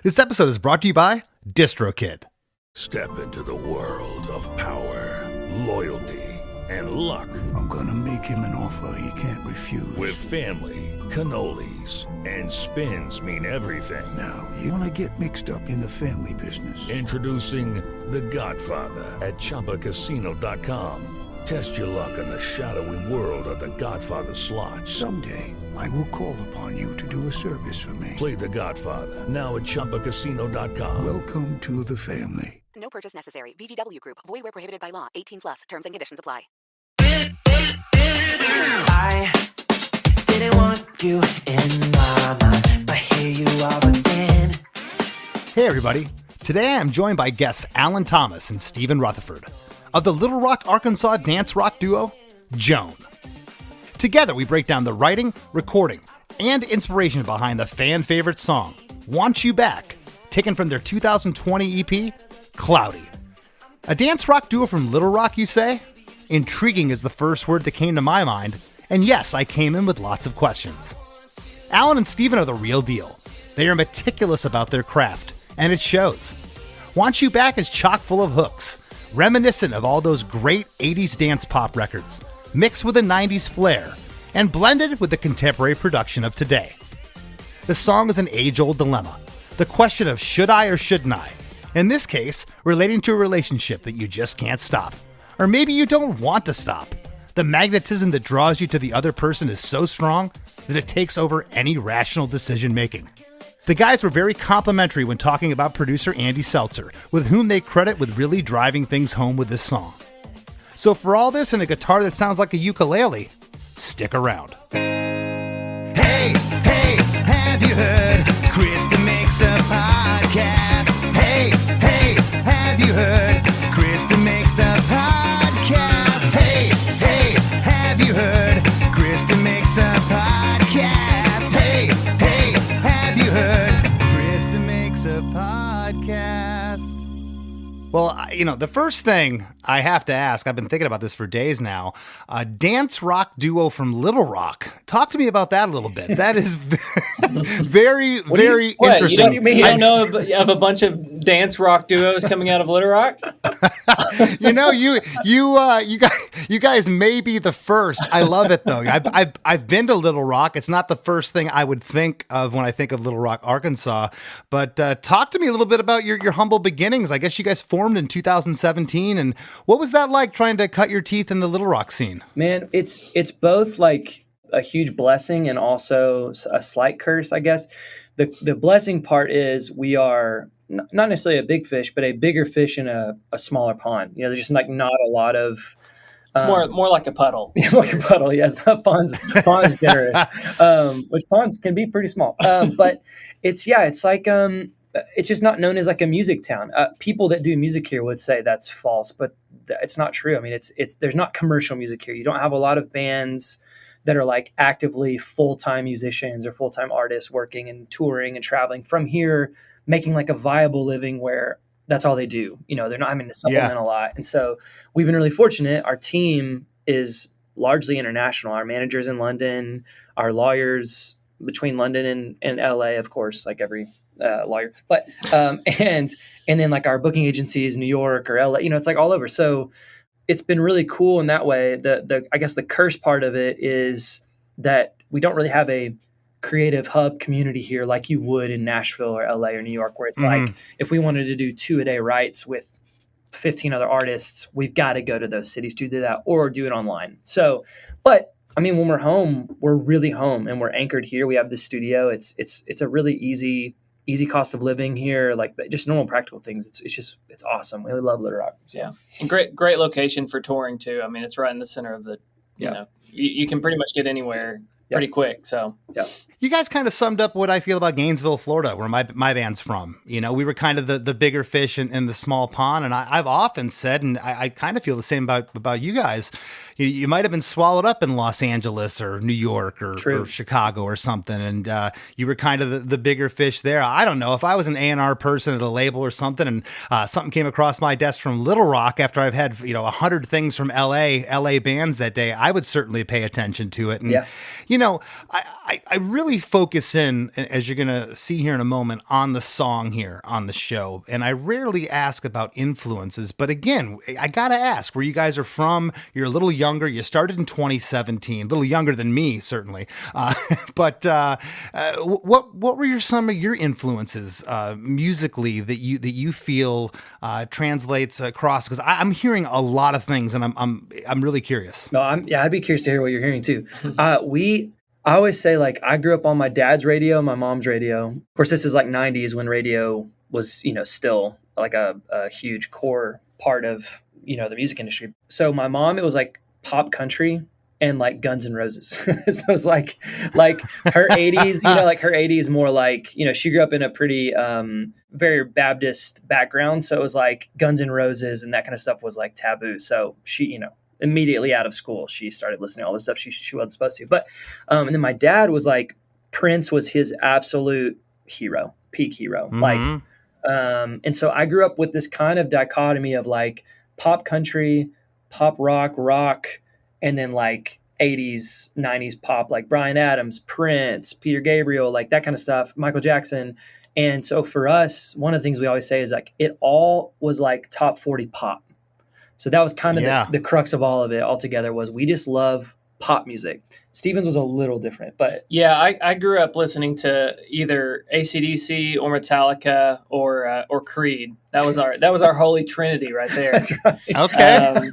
This episode is brought to you by DistroKid. Step into the world of power, loyalty, and luck. I'm gonna make him an offer he can't refuse. With family, cannolis, and spins mean everything. Now, you wanna get mixed up in the family business. Introducing The Godfather at ChumbaCasino.com. Test your luck in the shadowy world of The Godfather slot. Someday, I will call upon you to do a service for me. Play The Godfather now at ChumbaCasino.com. Welcome to the family. No purchase necessary. VGW Group. Void where prohibited by law. 18 plus. Terms and conditions apply. I didn't want you in my mind, but here you are again. Hey everybody. Today I'm joined by guests Alan Thomas and Stephen Rutherford of the Little Rock, Arkansas dance rock duo, Joan. Together we break down the writing, recording, and inspiration behind the fan favorite song, Want You Back, taken from their 2020 EP, Cloudy. A dance rock duo from Little Rock, you say? Intriguing is the first word that came to my mind, and yes, I came in with lots of questions. Alan and Stephen are the real deal. They are meticulous about their craft, and it shows. Want You Back is chock full of hooks, reminiscent of all those great 80s dance pop records, mixed with a 90s flair, and blended with the contemporary production of today. The song is an age-old dilemma, the question of should I or shouldn't I? In this case, relating to a relationship that you just can't stop. Or maybe you don't want to stop. The magnetism that draws you to the other person is so strong that it takes over any rational decision making. The guys were very complimentary when talking about producer Andy Seltzer, with whom they credit with really driving things home with this song. So for all this and a guitar that sounds like a ukulele, stick around. Hey, hey, have you heard? Krista makes a podcast. Hey, hey, have you heard? Krista makes a podcast. Hey, hey, have you heard? Krista makes a podcast. Hey, hey, have you heard? Krista makes a podcast. Well, the first thing I have to ask, I've been thinking about this for days now, a dance rock duo from Little Rock. Talk to me about that a little bit. That is very, very interesting. You don't know of a bunch of dance rock duos coming out of Little Rock? You guys may be the first. I love it though. I've been to Little Rock. It's not the first thing I would think of when I think of Little Rock, Arkansas. But talk to me a little bit about your humble beginnings. I guess you guys formed in 2017, and what was that like trying to cut your teeth in the Little Rock scene? Man, it's both like a huge blessing and also a slight curse, I guess. The blessing part is we are not necessarily a big fish, but a bigger fish in a smaller pond. There's just like not a lot of. It's more like a puddle. Yeah, like a puddle. Yes, pond's generous, which ponds can be pretty small. But it's like it's just not known as like a music town. People that do music here would say that's false, but it's not true. I mean, it's there's not commercial music here. You don't have a lot of bands that are like actively full-time musicians or full-time artists working and touring and traveling from here, making like a viable living where that's all they do. They're not having to supplement a lot. And so we've been really fortunate. Our team is largely international. Our manager's in London, our lawyers between London and LA, of course, like every lawyer, but and then like our booking agencies, New York or LA, it's like all over. So it's been really cool in that way. The I guess the curse part of it is that we don't really have a creative hub community here like you would in Nashville or LA or New York, where it's like if we wanted to do 2-a-day writes with 15 other artists, we've got to go to those cities to do that or do it online. So, but I mean, when we're home, we're really home and we're anchored here. We have this studio. It's a really easy cost of living here, like just normal practical things. It's awesome. We really love Little Rock. Yeah. And great location for touring too. I mean, it's right in the center of you can pretty much get anywhere pretty quick. So, yeah. You guys kind of summed up what I feel about Gainesville, Florida, where my band's from. We were kind of the bigger fish in the small pond. And I've often said, and I kind of feel the same about you guys. You might have been swallowed up in Los Angeles or New York or Chicago or something. And you were kind of the bigger fish there. I don't know if I was an A&R person at a label or something and something came across my desk from Little Rock after I've had, 100 things from LA bands that day, I would certainly pay attention to it. And, I really really focus in, as you're going to see here in a moment, on the song here on the show. And I rarely ask about influences, but again, I got to ask where you guys are from. You're a little younger. You started in 2017, a little younger than me, certainly. But what were some of your influences musically that you feel translates across? Because I'm hearing a lot of things, and I'm really curious. No, I'd be curious to hear what you're hearing too. I always say, like, I grew up on my dad's radio, my mom's radio. Of course, this is like 90s when radio was, still like a huge core part of, the music industry. So my mom, it was like pop country and like Guns N' Roses. So it was like her 80s, like her 80s more like, she grew up in a pretty very Baptist background. So it was like Guns N' Roses and that kind of stuff was like taboo. So she, immediately out of school, she started listening to all this stuff she wasn't supposed to. But and then my dad was like, Prince was his absolute hero, peak hero. Mm-hmm. And so I grew up with this kind of dichotomy of like pop country, pop rock, and then like 80s, 90s pop, like Bryan Adams, Prince, Peter Gabriel, like that kind of stuff, Michael Jackson. And so for us, one of the things we always say is like, it all was like top 40 pop. So that was kind of the crux of all of it altogether, was we just love pop music. Stevens was a little different, but yeah, I grew up listening to either AC/DC or Metallica or Creed. That was our holy trinity right there. That's right. Okay.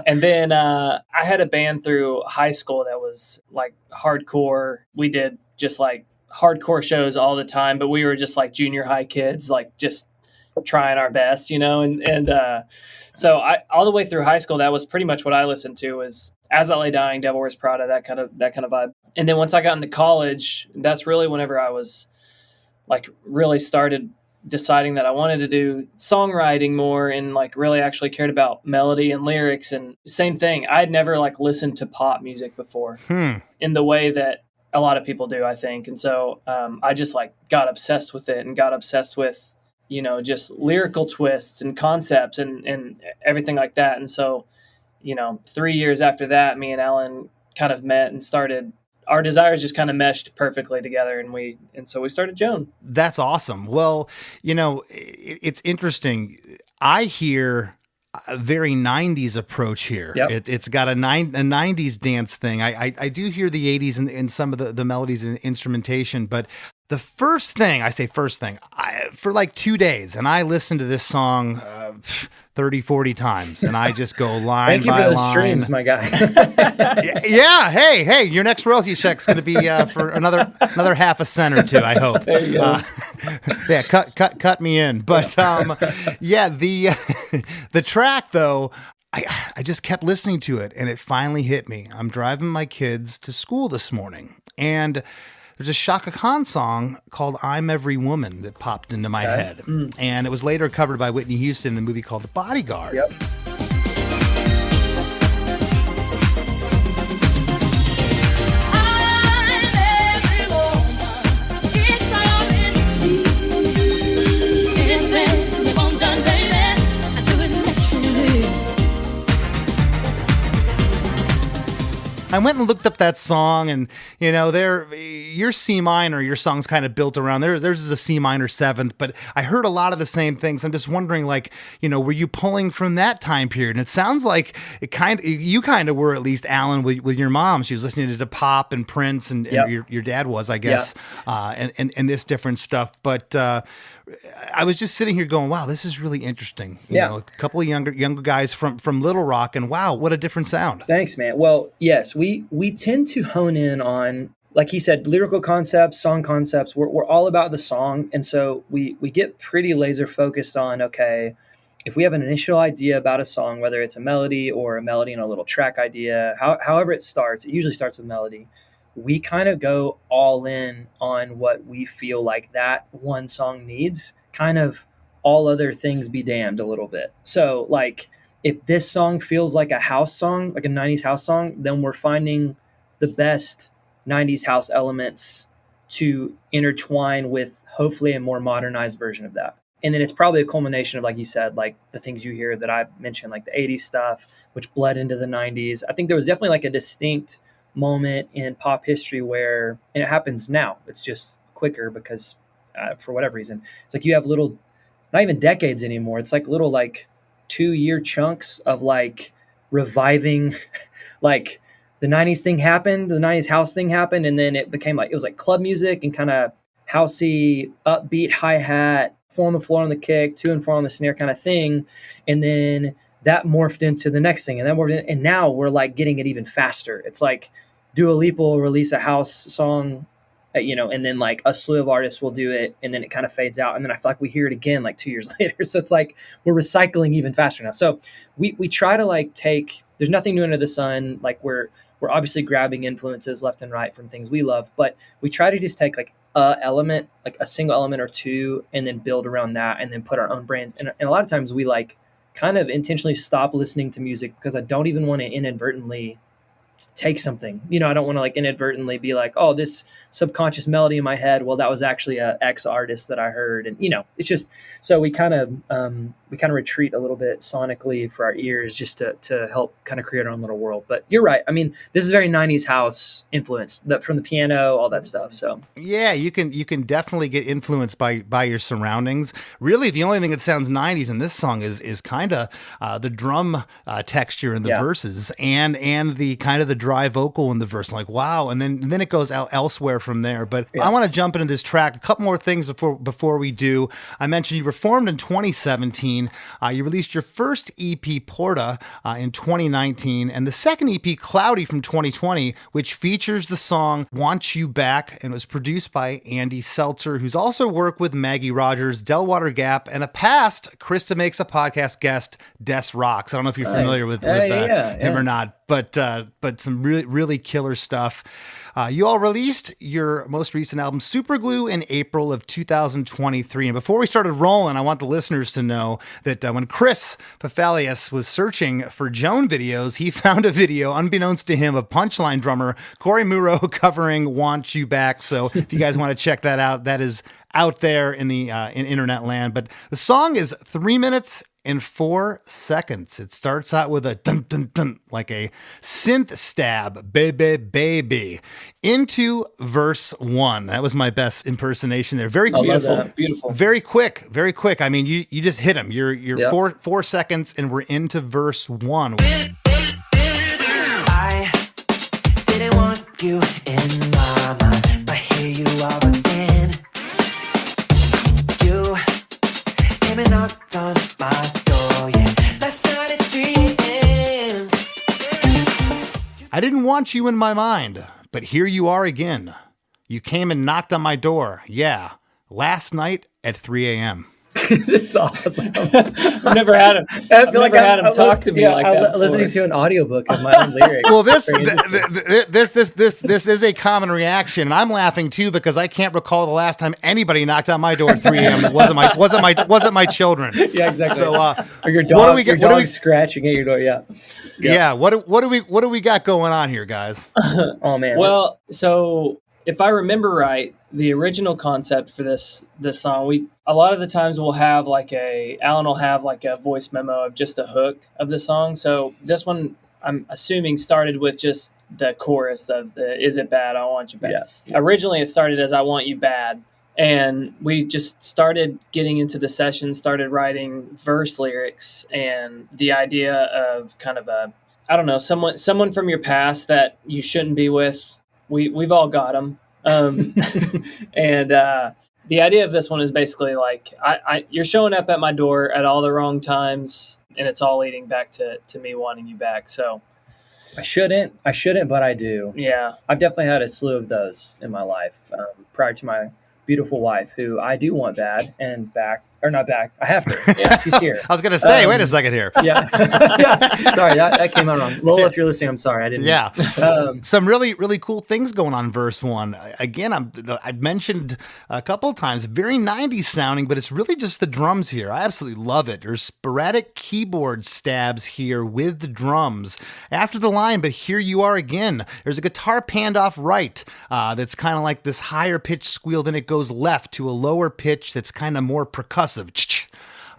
And then I had a band through high school that was like hardcore. We did just like hardcore shows all the time, but we were just like junior high kids, like just trying our best, so all the way through high school, that was pretty much what I listened to, was As I Lay Dying, Devil Wears Prada, that kind of vibe. And then once I got into college, that's really whenever I was like really started deciding that I wanted to do songwriting more and like really actually cared about melody and lyrics. And same thing, I had never like listened to pop music before in the way that a lot of people do, I think. And so I just like got obsessed with it and got obsessed with just lyrical twists and concepts and everything like that. And so, 3 years after that, me and Alan kind of met and started, our desires just kind of meshed perfectly together. And so we started Joan. That's awesome. Well, it's interesting. I hear a very 90s approach here. Yep. It's got a 90s dance thing. I do hear the 80s in some of the melodies and instrumentation, but the first thing, for like 2 days, and I listened to this song 30, 40 times, and I just go line Thank you by for those line. streams, my guy. Yeah. Hey, your next royalty check's going to be for another half a cent or two, I hope. There you go. Yeah, cut me in. But the track though, I just kept listening to it, and it finally hit me. I'm driving my kids to school this morning, and there's a Shaka Khan song called I'm Every Woman that popped into my head. And it was later covered by Whitney Houston in a movie called The Bodyguard. Yep. I went and looked up that song, and your C minor, your song's kind of built around theirs is a C minor seventh, but I heard a lot of the same things. I'm just wondering, like, were you pulling from that time period? And it sounds like you kind of were, at least, Alan, with your mom. She was listening to pop and Prince, and your dad was, I guess, and this different stuff. But I was just sitting here going, wow, this is really interesting. You know, a couple of younger guys from Little Rock, and wow, what a different sound. Thanks, man. Well, yes, we tend to hone in on, like he said, lyrical concepts, song concepts. We're all about the song. And so we get pretty laser focused on, okay, if we have an initial idea about a song, whether it's a melody or a melody and a little track idea, however it starts, it usually starts with melody. We kind of go all in on what we feel like that one song needs, kind of all other things be damned a little bit. So like, if this song feels like a house song, like a 90s house song, then we're finding the best 90s house elements to intertwine with hopefully a more modernized version of that. And then it's probably a culmination of, like you said, like the things you hear that I mentioned, like the 80s stuff, which bled into the 90s. I think there was definitely like a distinct moment in pop history where, and it happens now, it's just quicker because for whatever reason, it's like you have little, not even decades anymore. It's like little like 2-year chunks of like reviving, like the 90s thing happened, the 90s house thing happened. And then it became like, it was like club music and kind of housey, upbeat hi-hat, 4 on the floor on the kick, 2 and 4 on the snare kind of thing. And then that morphed into the next thing. And then and now we're like getting it even faster. It's like Dua Lipa will release a house song, and then like a slew of artists will do it, and then it kind of fades out, and then I feel like we hear it again like 2 years later. So it's like we're recycling even faster now. So we try to like take. There's nothing new under the sun. Like we're obviously grabbing influences left and right from things we love, but we try to just take like a element, like a single element or two, and then build around that, and then put our own brands. And a lot of times we like kind of intentionally stop listening to music because I don't even want to inadvertently take something, I don't want to like inadvertently be like, oh, this subconscious melody in my head, well, that was actually a X artist that I heard. And it's just, so we kind of retreat a little bit sonically for our ears just to help kind of create our own little world. But you're right. I mean, this is very 90s house influence from the piano, all that stuff. So yeah, you can definitely get influenced by your surroundings. Really, the only thing that sounds 90s in this song is kind of the drum texture in the verses and the kind of the dry vocal in the verse. Like, wow. And then it goes out elsewhere from there. But I want to jump into this track. A couple more things before we do. I mentioned you were formed in 2017. You released your first EP, Porta, in 2019, and the second EP, Cloudy, from 2020, which features the song Want You Back, and was produced by Andy Seltzer, who's also worked with Maggie Rogers, Delwater Gap, and a past Chris DeMakes a Podcast guest, Des Rocks. I don't know if you're familiar with him or not, but some really, really killer stuff. You all released your most recent album, Superglue, in April of 2023. And before we started rolling, I want the listeners to know that when Chris Pafalius was searching for Joan videos, he found a video, unbeknownst to him, of Punchline drummer Corey Muro covering Want You Back. So if you guys want to check that out, that is out there in the in internet land. But the song is 3 minutes and 4 seconds. It starts out with a dun dun dun, like a synth stab, baby, baby, into verse 1. That was my best impersonation there. Very beautiful, beautiful, very quick, very quick. I mean, you just hit them. You're 4 seconds, and we're into verse 1. I didn't want you in my mind, but here you are again. You came and knocked on my door, yeah. Last night at 3 a.m. I didn't want you in my mind, but here you are again. You came and knocked on my door, yeah. Last night at 3 a.m. This is awesome. I've never had him. I've never had him talk to me like that. I'm listening to an audiobook of my own lyrics. Well, this is a common reaction, and I'm laughing too because I can't recall the last time anybody knocked on my door at 3 a.m. It wasn't my children. Yeah, exactly. So, or your dog, scratching at your door. Yeah. Yeah. What do we got going on here, guys? Oh man. Well, so if I remember right, the original concept for this song, a lot of the times we'll have Alan will have like a voice memo of just a hook of the song. So this one, I'm assuming, started with just the chorus of the "Is it bad? I want you bad." Yeah. Originally, it started as "I want you bad," and we just started getting into the session, started writing verse lyrics, and the idea of kind of someone from your past that you shouldn't be with. We've all got them. And the idea of this one is basically like, you're showing up at my door at all the wrong times, and it's all leading back to me wanting you back. So I shouldn't, but I do. Yeah. I've definitely had a slew of those in my life, prior to my beautiful wife, who I do want bad and back. Or not back. I have her. Yeah, she's here. I was going to say, wait a second here. Yeah. Yeah. Sorry, that came out wrong. Lola, if you're listening, I'm sorry. I didn't. Yeah. Some really, really cool things going on in verse 1. Again, I've mentioned a couple of times, very 90s sounding, but it's really just the drums here. I absolutely love it. There's sporadic keyboard stabs here with the drums. After the line, but here you are again. There's a guitar panned off right that's kind of like this higher pitch squeal. Then it goes left to a lower pitch that's kind of more percussive.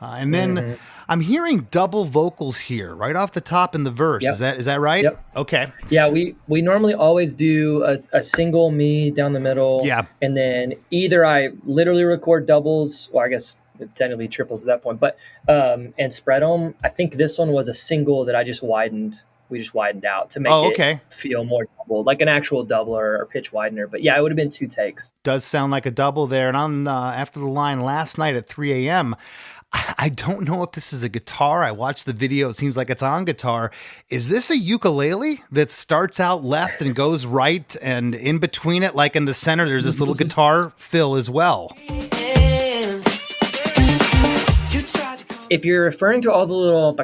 And then I'm hearing double vocals here right off the top in the verse. Yep. Is that right? Yep. Okay. Yeah, we normally always do a single me down the middle. Yeah. And then either I literally record doubles, or I guess technically triples at that point, but and spread them. I think this one was a single that I just widened. We just widened out to make it feel more double, like an actual doubler or pitch widener. But yeah, it would have been 2 takes. Does sound like a double there. And on after the line last night at 3 a.m., I don't know if this is a guitar. I watched the video. It seems like it's on guitar. Is this a ukulele that starts out left and goes right, and in between it, like in the center, there's this little guitar fill as well? If you're referring to all the little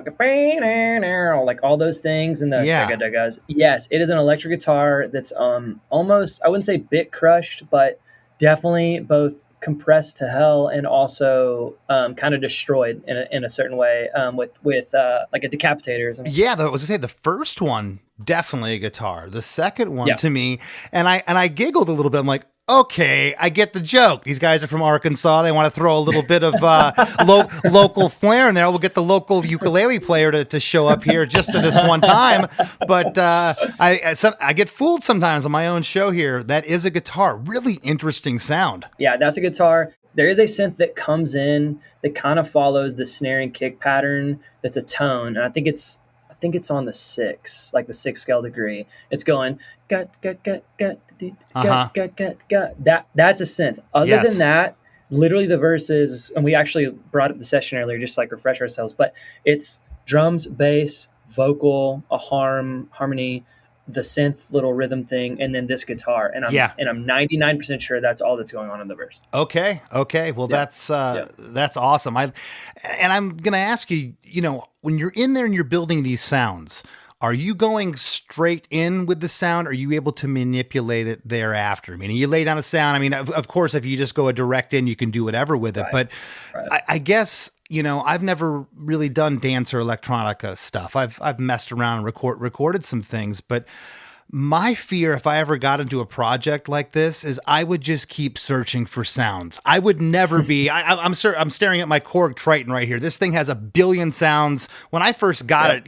like all those things and the dagas, yes, it is an electric guitar that's almost, I wouldn't say bit crushed, but definitely both compressed to hell and also kind of destroyed in a certain way with like a decapitator or something. Yeah, I was gonna say the first one definitely a guitar. The second one to me, and I giggled a little bit. I'm like, okay, I get the joke. These guys are from Arkansas. They want to throw a little bit of local flair in there. We'll get the local ukulele player to show up here just to this one time. But I get fooled sometimes on my own show here. That is a guitar. Really interesting sound. Yeah, that's a guitar. There is a synth that comes in that kind of follows the snare and kick pattern. That's a tone, and I think it's on the 6, like the 6 scale degree. It's going gut. That's a synth. Other than that, literally the verses, and we actually brought up the session earlier just to like refresh ourselves, but it's drums, bass, vocal, a harmony, the synth little rhythm thing, and then this guitar. And I'm 99% sure that's all that's going on in the verse. Okay. Well, that's awesome. I'm gonna ask you, when you're in there and you're building these sounds, are you going straight in with the sound? Or are you able to manipulate it thereafter? I mean, you lay down a sound. I mean, of course, if you just go a direct in, you can do whatever with it. But I guess, I've never really done dance or electronica stuff. I've messed around and recorded some things, but my fear, if I ever got into a project like this, is I would just keep searching for sounds. I would never be. I'm staring at my Korg Triton right here. This thing has 1 billion sounds. When I first got it,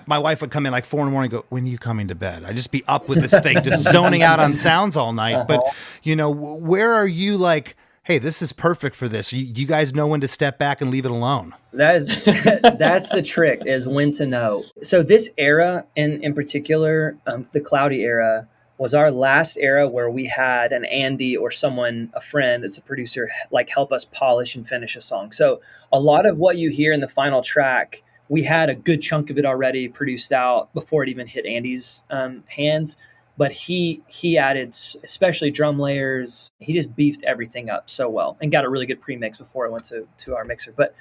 my wife would come in like 4 a.m. and go, "When are you coming to bed?" I'd just be up with this thing, just zoning out on sounds all night. But where are you like, hey, this is perfect for this? Do you guys know when to step back and leave it alone? That's the trick, is when to know. So this era, in particular, the Cloudy era, was our last era where we had an Andy or someone, a friend that's a producer, like help us polish and finish a song. So a lot of what you hear in the final track, we had a good chunk of it already produced out before it even hit Andy's hands. But he added, especially drum layers. He just beefed everything up so well and got a really good pre-mix before it went to our mixer. But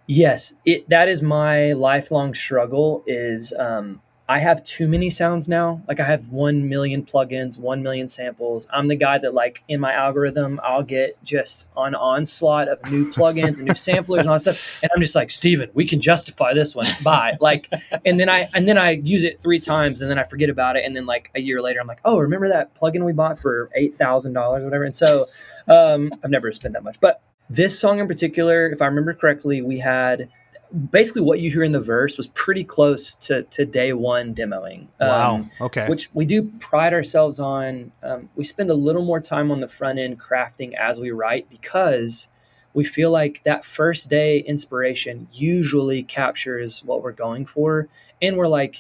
yes, that is my lifelong struggle is I have too many sounds now. Like I have 1 million plugins, 1 million samples. I'm the guy that like in my algorithm, I'll get just an onslaught of new plugins and new samplers and all that stuff. And I'm just like, Steven, we can justify this one. Bye. Like, and then I use it 3 times and then I forget about it. And then like a year later, I'm like, oh, remember that plugin we bought for $8,000 or whatever. And so I've never spent that much. But this song in particular, if I remember correctly, we had basically what you hear in the verse was pretty close to day one demoing. Wow. Okay. Which we do pride ourselves on. We spend a little more time on the front end crafting as we write because we feel like that first day inspiration usually captures what we're going for. And we're like,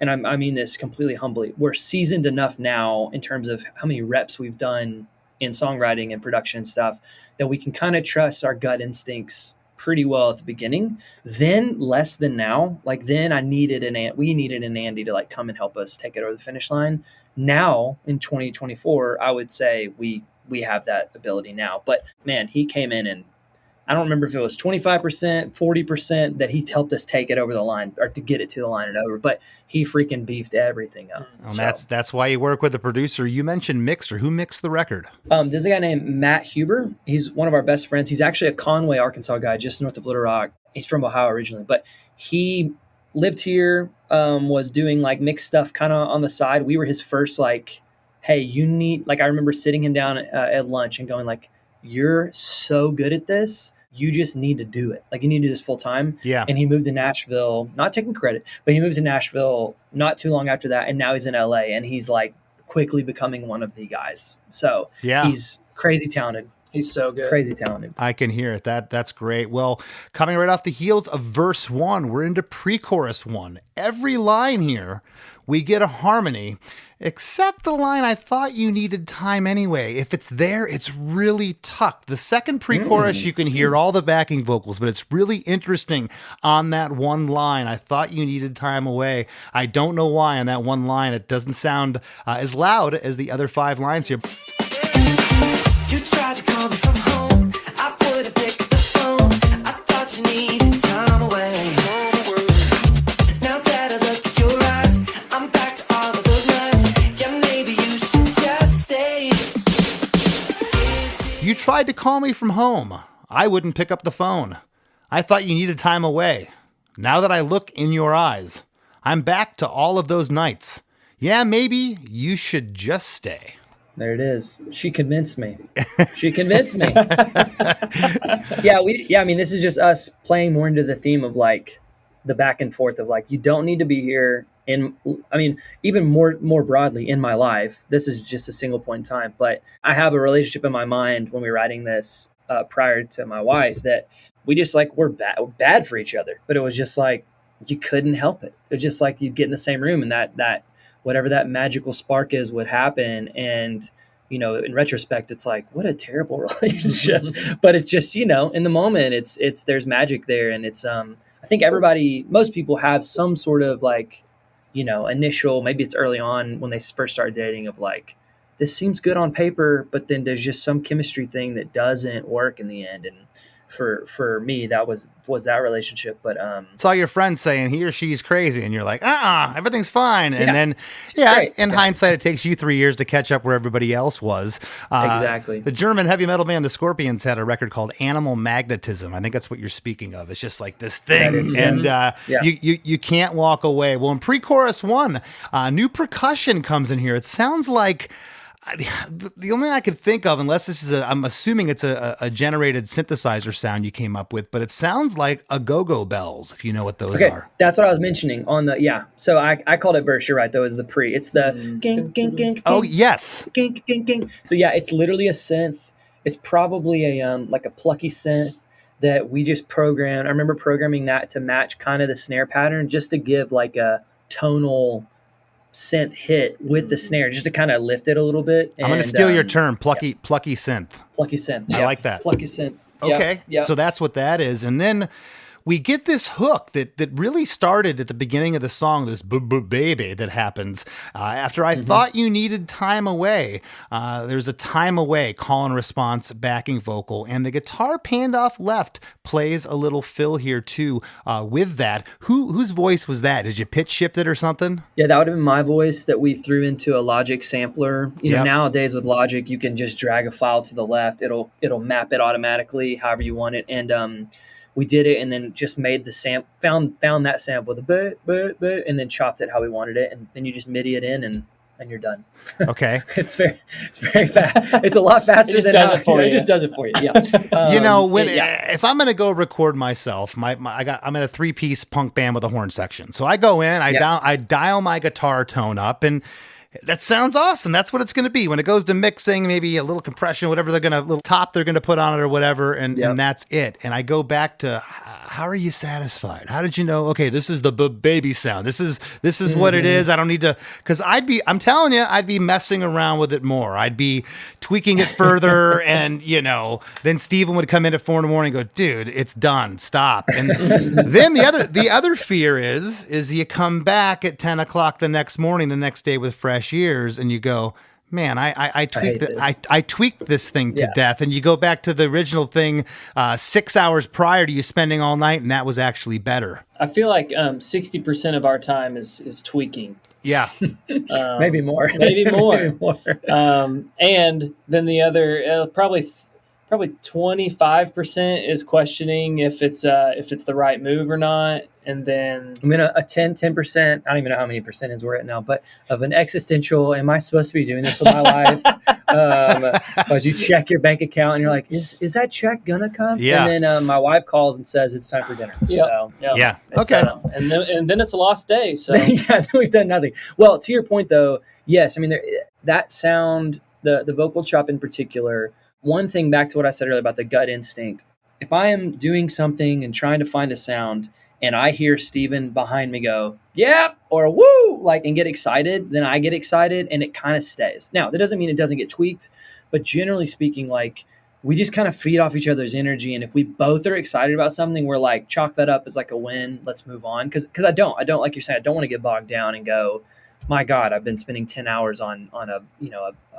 and I mean this completely humbly, we're seasoned enough now in terms of how many reps we've done in songwriting and production and stuff that we can kind of trust our gut instincts pretty well at the beginning. Then less than now. Like then we needed an Andy to like come and help us take it over the finish line. Now in 2024, I would say we have that ability now. But man, he came in and I don't remember if it was 25%, 40% that he helped us take it over the line or to get it to the line and over. But he freaking beefed everything up. That's why you work with a producer. You mentioned mixer. Who mixed the record? There's a guy named Matt Huber. He's one of our best friends. He's actually a Conway, Arkansas guy, just north of Little Rock. He's from Ohio originally, but he lived here, was doing like mixed stuff kind of on the side. We were his first like, hey, you need, like I remember sitting him down at lunch and going like, you're so good at this. you just need to do it. Like, you need to do this full time. Yeah. And he moved to Nashville, not taking credit, but he moved to Nashville not too long after that. And now he's in LA, and he's like quickly becoming one of the guys. So he's crazy talented. He's so good. Crazy talented. I can hear it. That's great. Well, coming right off the heels of verse 1, we're into pre-chorus 1. Every line here, we get a harmony, except the line, I thought you needed time anyway. If it's there, it's really tucked. The second pre-chorus, you can hear all the backing vocals, but it's really interesting on that one line. I thought you needed time away. I don't know why on that one line it doesn't sound as loud as the other 5 lines here. You tried to call me from home. I wouldn't pick up the phone. I thought you needed time away. Now that I look at your eyes, I'm back to all of those nights. Yeah, maybe you should just stay. You tried to call me from home. I wouldn't pick up the phone. I thought you needed time away. Now that I look in your eyes, I'm back to all of those nights. Yeah, maybe you should just stay. There it is. She convinced me. She convinced me. I mean, this is just us playing more into the theme of like the back and forth of like, you don't need to be here even more broadly in my life. This is just a single point in time, but I have a relationship in my mind when we were writing this prior to my wife that we just like, we're bad for each other, but it was just like, you couldn't help it. It was just like you'd get in the same room and that whatever that magical spark is would happen. And, you know, in retrospect, it's like, what a terrible relationship, but it's just, you know, in the moment it's, there's magic there. And it's, I think most people have some sort of like, you know, initial, maybe it's early on when they first start dating of like, this seems good on paper, but then there's just some chemistry thing that doesn't work in the end. And for me, that was that relationship. But saw your friend saying he or she's crazy, and you're like, everything's fine. And then, in hindsight, it takes you 3 years to catch up where everybody else was. Exactly. The German heavy metal band, the Scorpions, had a record called Animal Magnetism. I think that's what you're speaking of. It's just like this thing, you can't walk away. Well, in pre-chorus 1, new percussion comes in here. It sounds like. The only thing I could think of, unless this is I'm assuming it's a generated synthesizer sound you came up with, but it sounds like a go-go bells, if you know what those are. That's what I was mentioning on the, So I called it verse. You're right, though, is the pre. It's the ging, ging, ging. Oh, yes. Ging, ging, ging. So yeah, it's literally a synth. It's probably a like a plucky synth that we just programmed. I remember programming that to match kind of the snare pattern, just to give like a tonal synth hit with the snare, just to kind of lift it a little bit. I'm going to steal your term, plucky synth. Plucky synth. I like that. Plucky synth. Okay. Yeah. So that's what that is. And then we get this hook that really started at the beginning of the song, this baby that happens after I thought you needed time away. There's a time away call and response backing vocal, and the guitar panned off left plays a little fill here too with that. Whose voice was that? Did you pitch shift it or something? Yeah, that would have been my voice that we threw into a Logic sampler. You know, nowadays with Logic, you can just drag a file to the left. It'll map it automatically however you want it. And we did it and then just made the found that sample with a and then chopped it how we wanted it, and then you just MIDI it in and you're done. Okay. It's very fast. It's a lot faster than does it for you. It just does it for you. Yeah. If I'm going to go record myself, I'm in a 3-piece punk band with a horn section. So I go in, I dial my guitar tone up, and that sounds awesome. That's what it's going to be. When it goes to mixing, maybe a little compression, whatever little top they're going to put on it or whatever, and that's it. And I go back to, how are you satisfied? How did you know, okay, this is the baby sound. This is what it is. I don't need to, because I'm telling you, I'd be messing around with it more. I'd be tweaking it further, and, then Steven would come in at 4 a.m. and go, dude, it's done. Stop. And then the other fear is you come back at 10 o'clock the next morning, the next day with fresh ears, and you go, man, I tweaked this thing to death. And you go back to the original thing 6 hours prior to you spending all night, and that was actually better. I feel like 60% of our time is tweaking. Yeah. Maybe more. Maybe more. And then the other probably 25% is questioning if it's the right move or not. and then I'm gonna a 10%. I don't even know how many percentages we're at now, but of an existential. Am I supposed to be doing this with my life? But you check your bank account and you're like, is that check gonna come? Yeah. And then my wife calls and says it's time for dinner. So Yeah. it's, Okay. and then it's a lost day. So yeah, we've done nothing. Well, to your point though, yes, I mean that sound, the vocal chop in particular. One thing back to what I said earlier about the gut instinct. If I am doing something and trying to find a sound, and I hear Steven behind me go, yeah, or woo, like, and get excited, then I get excited and it kind of stays. Now, that doesn't mean it doesn't get tweaked, but generally speaking, like, we just kind of feed off each other's energy. And if we both are excited about something, we're like, chalk that up as like a win. Let's move on. Cause I don't, like you're saying, I don't want to get bogged down and go, my God, I've been spending 10 hours on a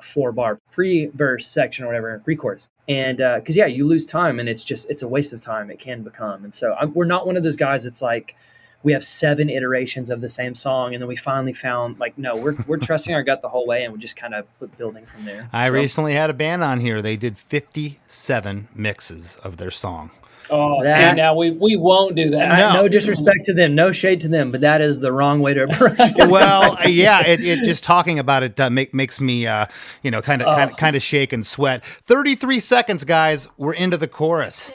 4-bar pre-verse section or whatever, pre-chorus. And because, you lose time and it's a waste of time. It can become. And so we're not one of those guys that's like, we have 7 iterations of the same song. And then we finally found like, no, we're trusting our gut the whole way. And we just kind of building from there. I recently had a band on here. They did 57 mixes of their song. Oh, see, now we won't do that. No disrespect to them, no shade to them, but that is the wrong way to approach it. Well, it just talking about it makes me kind of shake and sweat. 33 seconds, guys. We're into the chorus.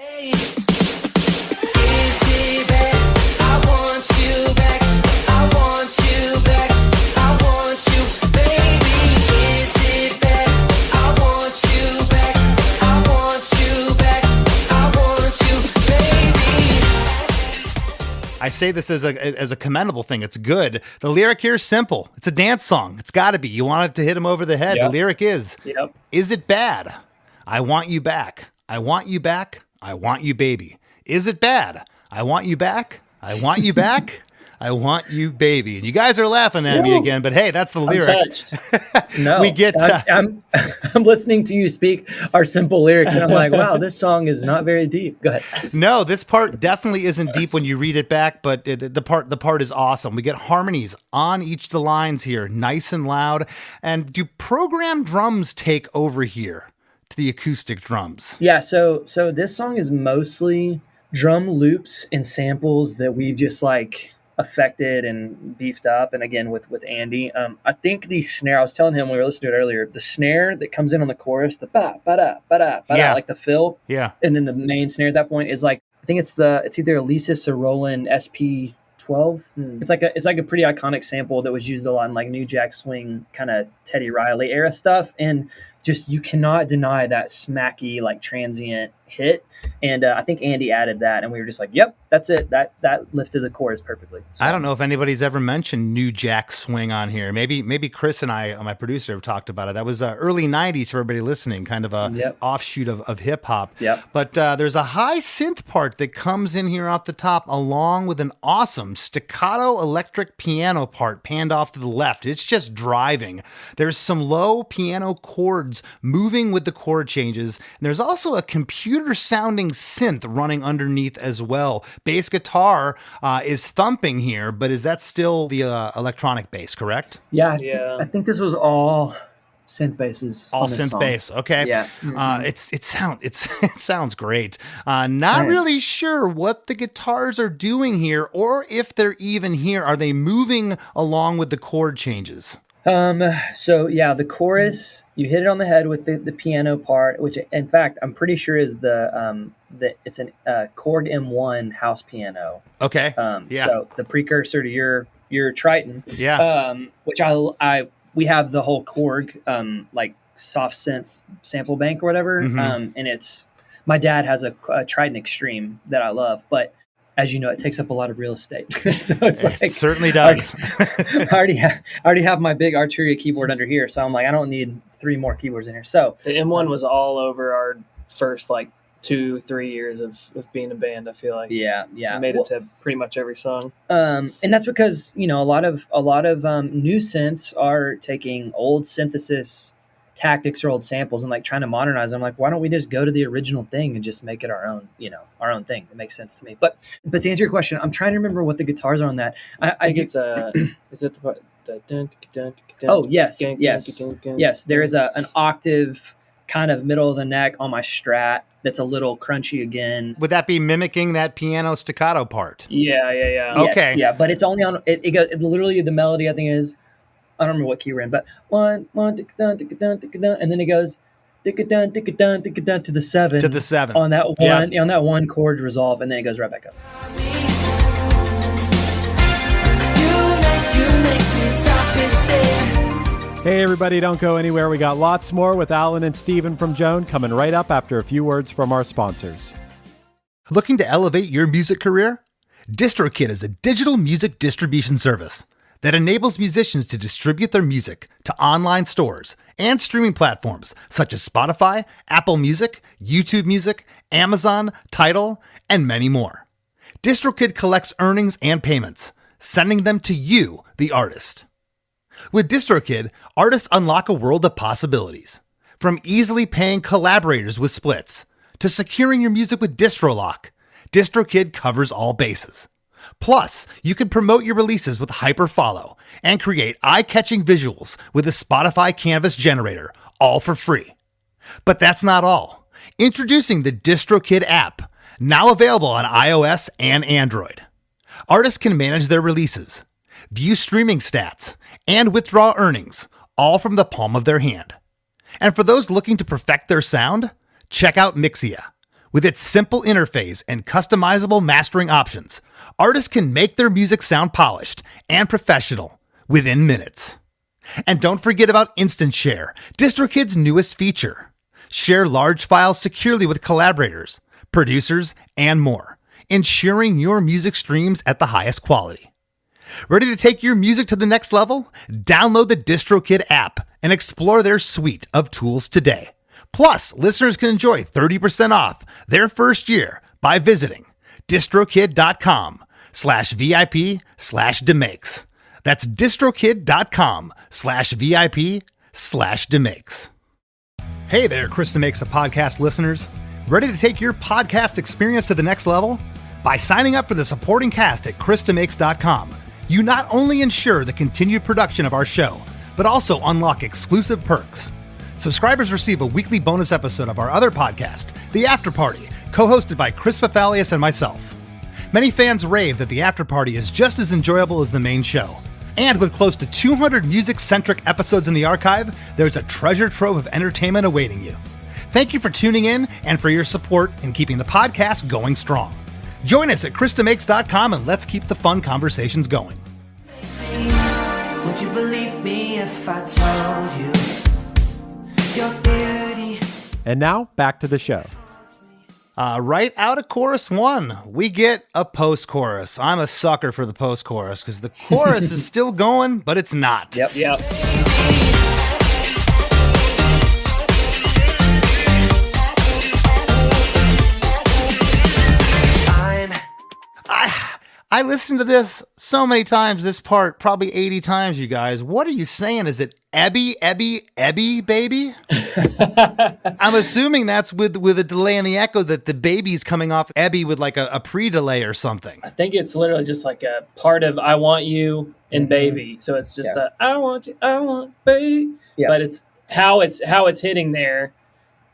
I say this as a commendable thing. It's good. The lyric here is simple. It's a dance song. It's got to be. You want it to hit him over the head. Yep. The lyric is, Yep. Is it bad? I want you back. I want you back. I want you, baby. Is it bad? I want you back. I want you back. I want you, baby. And you guys are laughing at me again, but hey, that's the lyric. I'm touched. No, We get. I'm listening to you speak our simple lyrics, and I'm like, wow, this song is not very deep. Go ahead. No, this part definitely isn't deep when you read it back, but the part is awesome. We get harmonies on each of the lines here, nice and loud. And do programmed drums take over here to the acoustic drums? Yeah, so this song is mostly drum loops and samples that we've just like affected and beefed up. And again, with Andy, I think the snare, I was telling him when we were listening to it earlier, the snare that comes in on the chorus, the ba ba da ba da ba da, like the fill, and then the main snare at that point is like, I think it's either a Lesis or Roland SP12. It's like a pretty iconic sample that was used a lot in like New Jack Swing, kind of Teddy Riley era stuff, and just you cannot deny that smacky like transient hit. And I think Andy added that, and we were just like, yep, that's it. That lifted the chorus perfectly. So. I don't know if anybody's ever mentioned New Jack Swing on here. Maybe Chris and I, my producer, have talked about it. That was early 90s for everybody listening, kind of a offshoot of hip hop. Yep. But there's a high synth part that comes in here off the top, along with an awesome staccato electric piano part panned off to the left. It's just driving. There's some low piano chords moving with the chord changes. And there's also a computer sounding synth running underneath as well. Bass guitar is thumping here, but is that still the electronic bass, correct? Yeah. I think this was all synth basses. All synth bass. Okay. Yeah. It sounds great. Not really sure what the guitars are doing here, or if they're even here. Are they moving along with the chord changes? So yeah, the chorus, you hit it on the head with the piano part, which in fact, I'm pretty sure is it's an Korg M1 house piano. Okay. So the precursor to your Triton. Yeah. Which we have the whole Korg, like soft synth sample bank or whatever. Mm-hmm. And my dad has a Triton Extreme that I love, but as you know, it takes up a lot of real estate. So it's like, it certainly does. I already have my big Arturia keyboard under here. So I'm like, I don't need 3 more keyboards in here. So the M1 was all over our first like 2-3 years of being a band. I feel like yeah, we made it to pretty much every song. And that's because, you know, a lot of new synths are taking old synthesis tactics or old samples and like trying to modernize them. Like, why don't we just go to the original thing and just make it our own thing? It makes sense to me. But to answer your question, I'm trying to remember what the guitars are on that. I think it's is it the oh yes. There is an octave kind of middle of the neck on my Strat that's a little crunchy again. Would that be mimicking that piano staccato part? Yeah. Yes, Okay. yeah, but it's only on it goes literally the melody I think is, I don't remember what key we're in, but one dun, and then it goes dun to the 7. To the 7. On that one on that one chord resolve, and then it goes right back up. Hey everybody, don't go anywhere. We got lots more with Alan and Steven from Joan coming right up after a few words from our sponsors. Looking to elevate your music career? DistroKid is a digital music distribution service that enables musicians to distribute their music to online stores and streaming platforms such as Spotify, Apple Music, YouTube Music, Amazon, Tidal, and many more. DistroKid collects earnings and payments, sending them to you, the artist. With DistroKid, artists unlock a world of possibilities. From easily paying collaborators with splits to securing your music with DistroLock, DistroKid covers all bases. Plus, you can promote your releases with Hyperfollow and create eye-catching visuals with a Spotify Canvas generator, all for free. But that's not all. Introducing the DistroKid app, now available on iOS and Android. Artists can manage their releases, view streaming stats, and withdraw earnings, all from the palm of their hand. And for those looking to perfect their sound, check out Mixia. With its simple interface and customizable mastering options, artists can make their music sound polished and professional within minutes. And don't forget about Instant Share, DistroKid's newest feature. Share large files securely with collaborators, producers, and more, ensuring your music streams at the highest quality. Ready to take your music to the next level? Download the DistroKid app and explore their suite of tools today. Plus, listeners can enjoy 30% off their first year by visiting distrokid.com/VIP/DeMakes. That's distrokid.com/VIP/DeMakes. Hey there, Chris DeMakes podcast listeners. Ready to take your podcast experience to the next level? By signing up for the supporting cast at chrisdemakes.com, you not only ensure the continued production of our show, but also unlock exclusive perks. Subscribers receive a weekly bonus episode of our other podcast, The After Party, co-hosted by Chris Fafalius and myself. Many fans rave that The After Party is just as enjoyable as the main show. And with close to 200 music-centric episodes in the archive, there's a treasure trove of entertainment awaiting you. Thank you for tuning in and for your support in keeping the podcast going strong. Join us at chrisdemakes.com and let's keep the fun conversations going. Would you believe me if I told you your beauty? And now, back to the show. Right out of chorus 1, we get a post-chorus. I'm a sucker for the post-chorus because the chorus is still going, but it's not. Yep. I listened to this so many times, this part, probably 80 times, you guys. What are you saying? Is it Ebby, baby? I'm assuming that's with a delay in the echo, that the baby's coming off Ebby with like a pre-delay or something. I think it's literally just like a part of I want you and baby. So it's just I want you, I want baby. Yeah. But it's how it's hitting there.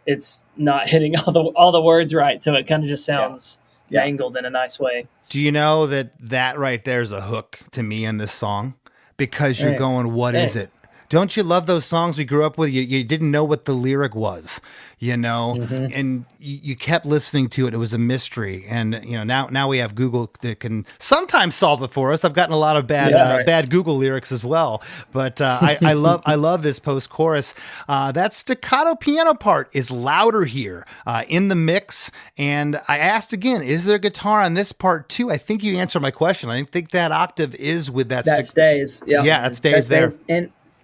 It's not hitting all the words right. So it kind of just sounds angled in a nice way. Do you know that right there is a hook to me in this song? Because you're going, what is it? Don't you love those songs we grew up with? You didn't know what the lyric was, and you kept listening to it. It was a mystery. And, now we have Google that can sometimes solve it for us. I've gotten a lot of bad Google lyrics as well. But I love this post-chorus. That staccato piano part is louder here in the mix. And I asked again, is there guitar on this part too? I think you answered my question. I think that octave is with that. That stays. Yeah, that stays there.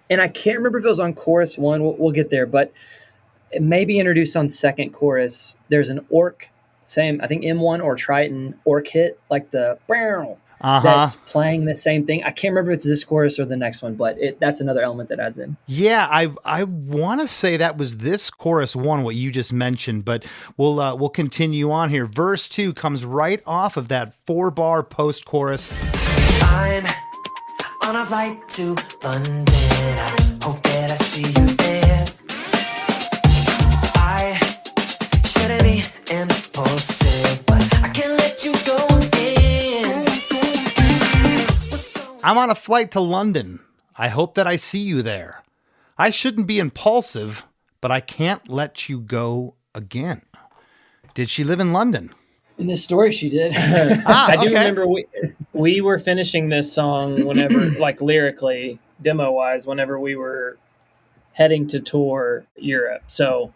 And I can't remember if it was on chorus 1. We'll get there, but it may be introduced on second chorus. There's an orc, same, I think M1 or Triton orc hit, like the that's playing the same thing. I can't remember if it's this chorus or the next one, but that's another element that adds in. Yeah, I want to say that was this chorus 1, what you just mentioned, but we'll continue on here. Verse 2 comes right off of that 4-bar post-chorus. I'm on a flight to London, I hope that I see you there. I'm on a flight to London. I hope that I see you there. I shouldn't be impulsive, but I can't let you go again. Did she live in London? In this story, she did. I do remember we were finishing this song whenever, like lyrically, demo wise, whenever we were heading to tour Europe. So,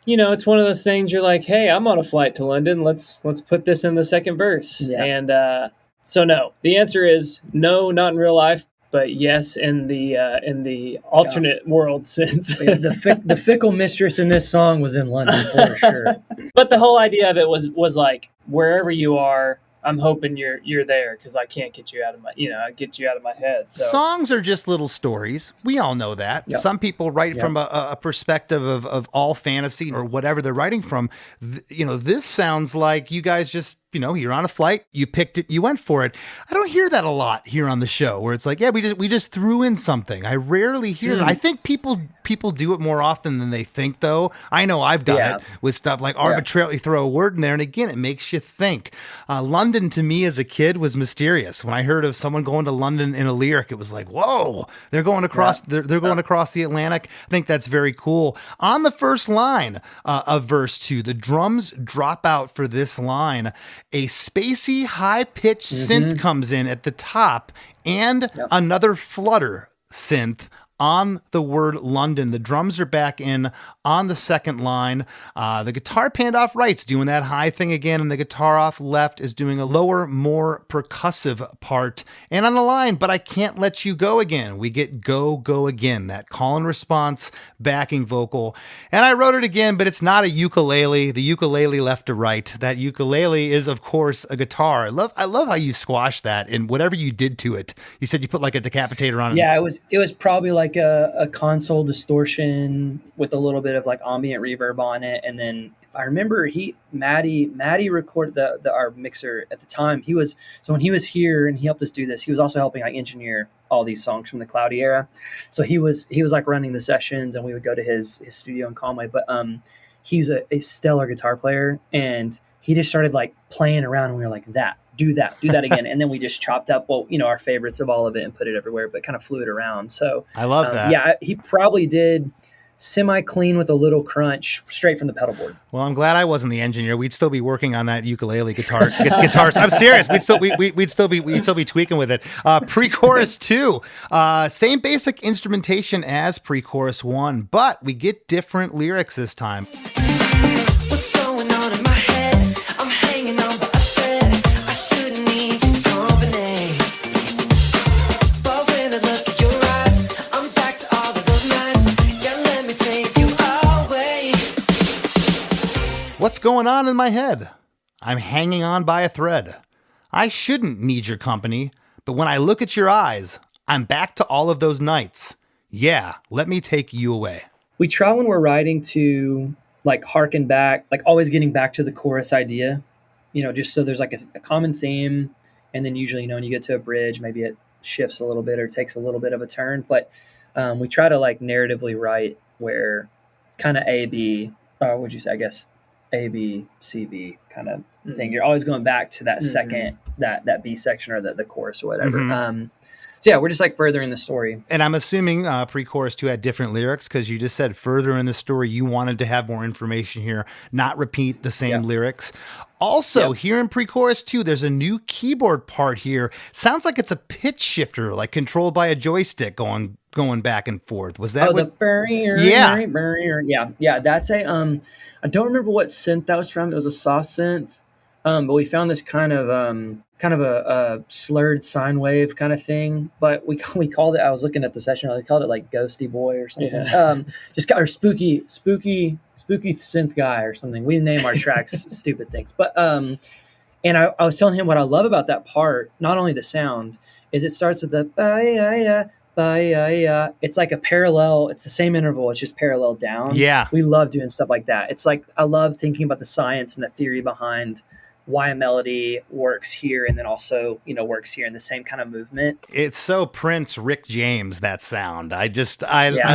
you know, it's one of those things you're like, hey, I'm on a flight to London. Let's put this in the second verse. Yeah. And so no, the answer is no, not in real life, but yes in the alternate world sense. The fickle mistress in this song was in London for sure. But the whole idea of it was like, wherever you are, I'm hoping you're there because I can't get you out of my head. So. Songs are just little stories. We all know that. Yep. Some people write from a perspective of all fantasy or whatever they're writing from. This sounds like you guys just, you're on a flight, you picked it, you went for it. I don't hear that a lot here on the show where it's like, we just threw in something. I rarely hear it. I think people do it more often than they think, though. I know I've done it with stuff like arbitrarily throw a word in there. And again, it makes you think. London to me as a kid was mysterious. When I heard of someone going to London in a lyric, it was like, whoa, they're going across, they're going across the Atlantic. I think that's very cool. On the first line of verse 2, the drums drop out for this line. A spacey, high-pitched synth comes in at the top and another flutter synth on the word London. The drums are back in on the second line. The guitar panned off right's doing that high thing again, and the guitar off left is doing a lower, more percussive part. And on the line, but I can't let you go again. We get go, go again, that call and response backing vocal. And I wrote it again, but it's not a ukulele. The ukulele left to right. That ukulele is, of course, a guitar. I love how you squashed that and whatever you did to it. You said you put like a decapitator on it. Yeah, it was probably like a console distortion with a little bit of like ambient reverb on it, and then if I remember, Maddie recorded our mixer at the time. When he was here and he helped us do this, he was also helping like engineer all these songs from the Cloudy era. So he was like running the sessions, and we would go to his studio in Conway. But he's a stellar guitar player, and he just started like playing around, and we were like, do that again. And then we just chopped up, our favorites of all of it and put it everywhere, but kind of flew it around. So I love that. Yeah, he probably did semi-clean with a little crunch straight from the pedal board. Well, I'm glad I wasn't the engineer. We'd still be working on that ukulele guitars. I'm serious. We'd still be tweaking with it. Pre-chorus 2, same basic instrumentation as pre-chorus 1, but we get different lyrics this time. What's going on in my head? I'm hanging on by a thread. I shouldn't need your company. But when I look at your eyes, I'm back to all of those nights. Yeah, let me take you away. What's going on in my head? I'm hanging on by a thread. I shouldn't need your company, but when I look at your eyes, I'm back to all of those nights. Yeah, let me take you away. We try when we're writing to like harken back, like always getting back to the chorus idea, just so there's like a common theme. And then usually, when you get to a bridge, maybe it shifts a little bit or takes a little bit of a turn. But we try to like narratively write where kind of A, B, what'd you say? I guess A, B, C, B kind of thing. You're always going back to that second, that B section or the chorus or whatever. So yeah, we're just like furthering the story. And I'm assuming pre-chorus 2 had different lyrics because you just said further in the story, you wanted to have more information here, not repeat the same lyrics. Also, here in pre-chorus 2, there's a new keyboard part here. Sounds like it's a pitch shifter, like controlled by a joystick going back and forth. Was that the yeah. That's a I don't remember what synth that was from. It was a soft synth, but we found this kind of a slurred sine wave kind of thing. But we called it. I was looking at the session. They called it like Ghosty Boy or something. Or spooky synth guy or something. We name our tracks stupid things. But and I was telling him what I love about that part. Not only the sound is it starts with the it's like a parallel. It's the same interval. It's just parallel down. Yeah. We love doing stuff like that. It's like, I love thinking about the science and the theory behind why a melody works here and then also, works here in the same kind of movement. It's so Prince, Rick James, that sound. I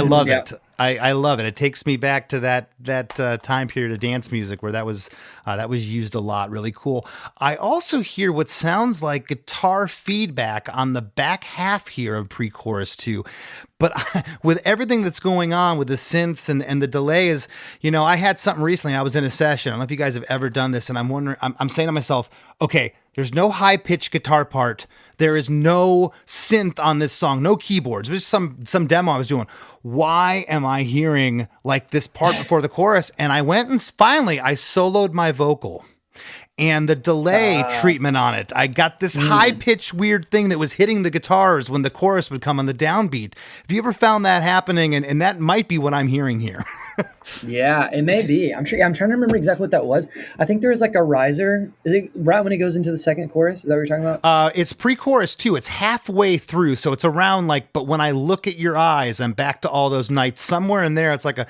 love it. I love it. It takes me back to that time period of dance music where that was used a lot. Really cool. I also hear what sounds like guitar feedback on the back half here of pre-chorus 2. But with everything that's going on with the synths and the delays, I had something recently. I was in a session. I don't know if you guys have ever done this, and I'm wondering, I'm saying to myself, okay, there's no high-pitched guitar part. There is no synth on this song, no keyboards. There's some demo I was doing. Why am I hearing like this part before the chorus? And I went and finally I soloed my vocal. And the delay treatment on it, I got this high-pitched weird thing that was hitting the guitars when the chorus would come on the downbeat. Have you ever found that happening? And that might be what I'm hearing here. Yeah, it may be. I'm trying to remember exactly what that was. I think there was like a riser. Is it right when it goes into the second chorus? Is that what you're talking about? It's pre-chorus 2. It's halfway through, so it's around like, but when I look at your eyes, I'm back to all those nights. Somewhere in there, it's like a...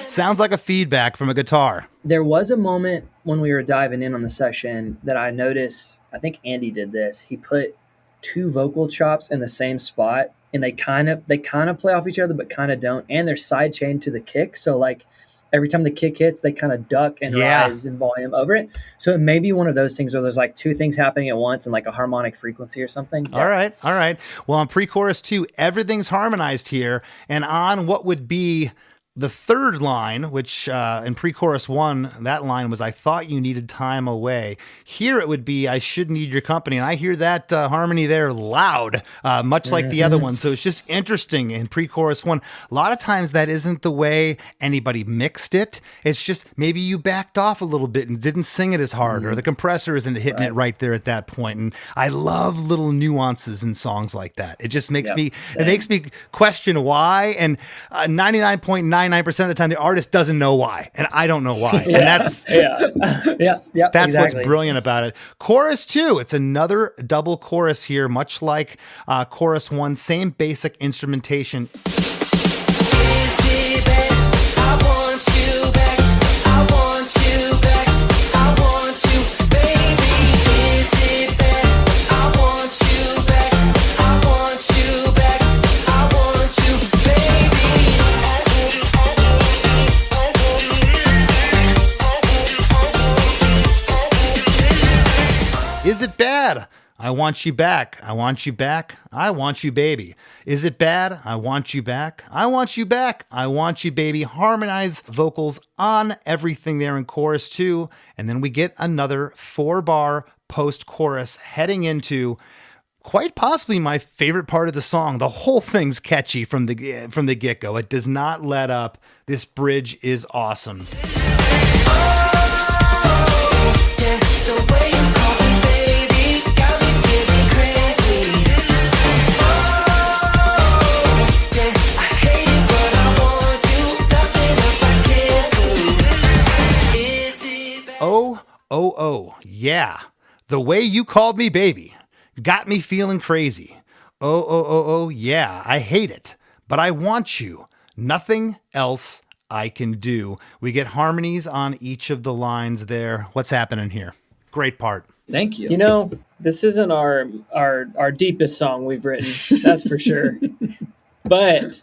Sounds like a feedback from a guitar. There was a moment when we were diving in on the session that I noticed, I think Andy did this. He put 2 vocal chops in the same spot, and they kind of play off each other, but kind of don't. And they're side chained to the kick. So like every time the kick hits, they kind of duck and rise in volume over it. So it may be one of those things where there's like 2 things happening at once and like a harmonic frequency or something. Yeah. All right. Well, on pre-chorus 2, everything's harmonized here. And on what would be the third line, which in pre-chorus 1, that line was, I thought you needed time away. Here it would be, I should need your company. And I hear that harmony there loud, much like the other one. So it's just interesting in pre-chorus 1. A lot of times that isn't the way anybody mixed it. It's just maybe you backed off a little bit and didn't sing it as hard, or the compressor isn't hitting it right there at that point. And I love little nuances in songs like that. It just makes it makes me question why. And 99.99% of the time, the artist doesn't know why, and I don't know why. And that's that's what's brilliant about it. Chorus 2, it's another double chorus here, much like chorus 1, same basic instrumentation. Is it bad? I want you back. I want you back. I want you, baby. Is it bad? I want you back. I want you back. I want you, baby. Harmonize vocals on everything there in chorus 2. And then we get another 4-bar post-chorus heading into quite possibly my favorite part of the song. The whole thing's catchy from the get-go. It does not let up. This bridge is awesome. Oh, yeah. The way you called me baby got me feeling crazy. Oh, yeah. I hate it, but I want you. Nothing else I can do. We get harmonies on each of the lines there. What's happening here? Great part. Thank you. This isn't our deepest song we've written. That's for sure. But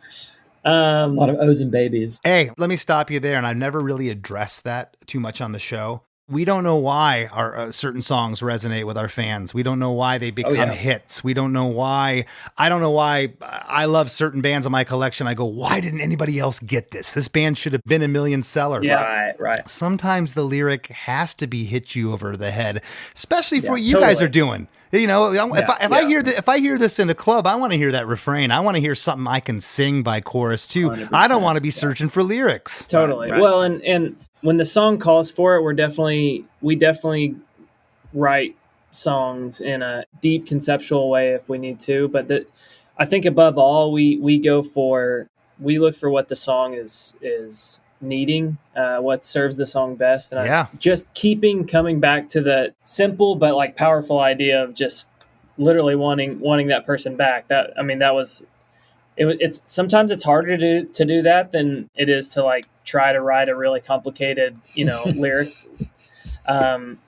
a lot of O's and babies. Hey, let me stop you there. And I've never really addressed that too much on the show. We don't know why our certain songs resonate with our fans. We don't know why they become hits. We don't know why. I don't know why I love certain bands in my collection. I go, why didn't anybody else get this? This band should have been a million seller. Yeah, right. Sometimes the lyric has to be hit you over the head, especially for what you guys are doing. If I hear this in a club, I want to hear that refrain. I want to hear something I can sing by chorus too. 100%. I don't want to be searching for lyrics. Totally. Right. Well, and when the song calls for it, we definitely write songs in a deep conceptual way if we need to. But I think above all, we look for what the song is needing, what serves the song best. And just coming back to the simple but like powerful idea of just literally wanting that person back. It's sometimes it's harder to do that than it is to like try to write a really complicated, lyric,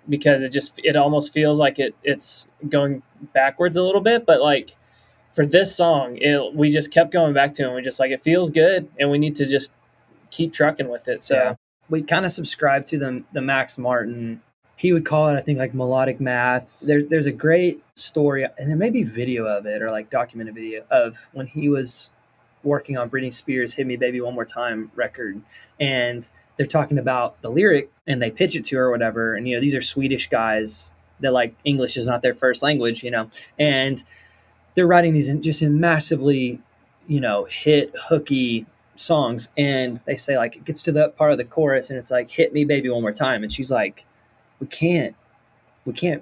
because it almost feels like it's going backwards a little bit. But like for this song, we just kept going back to it. And we just like, it feels good, and we need to just keep trucking with it. So we kind of subscribe to the Max Martin. He would call it, I think, like melodic math. There's a great story, and there may be video of it or like documented video of when he was working on Britney Spears' "Hit Me Baby One More Time" record, and they're talking about the lyric, and they pitch it to her or whatever. And these are Swedish guys that like English is not their first language, and they're writing these in massively, hit hooky songs. And they say like, it gets to that part of the chorus and it's like, "Hit me baby one more time." And she's like, we can't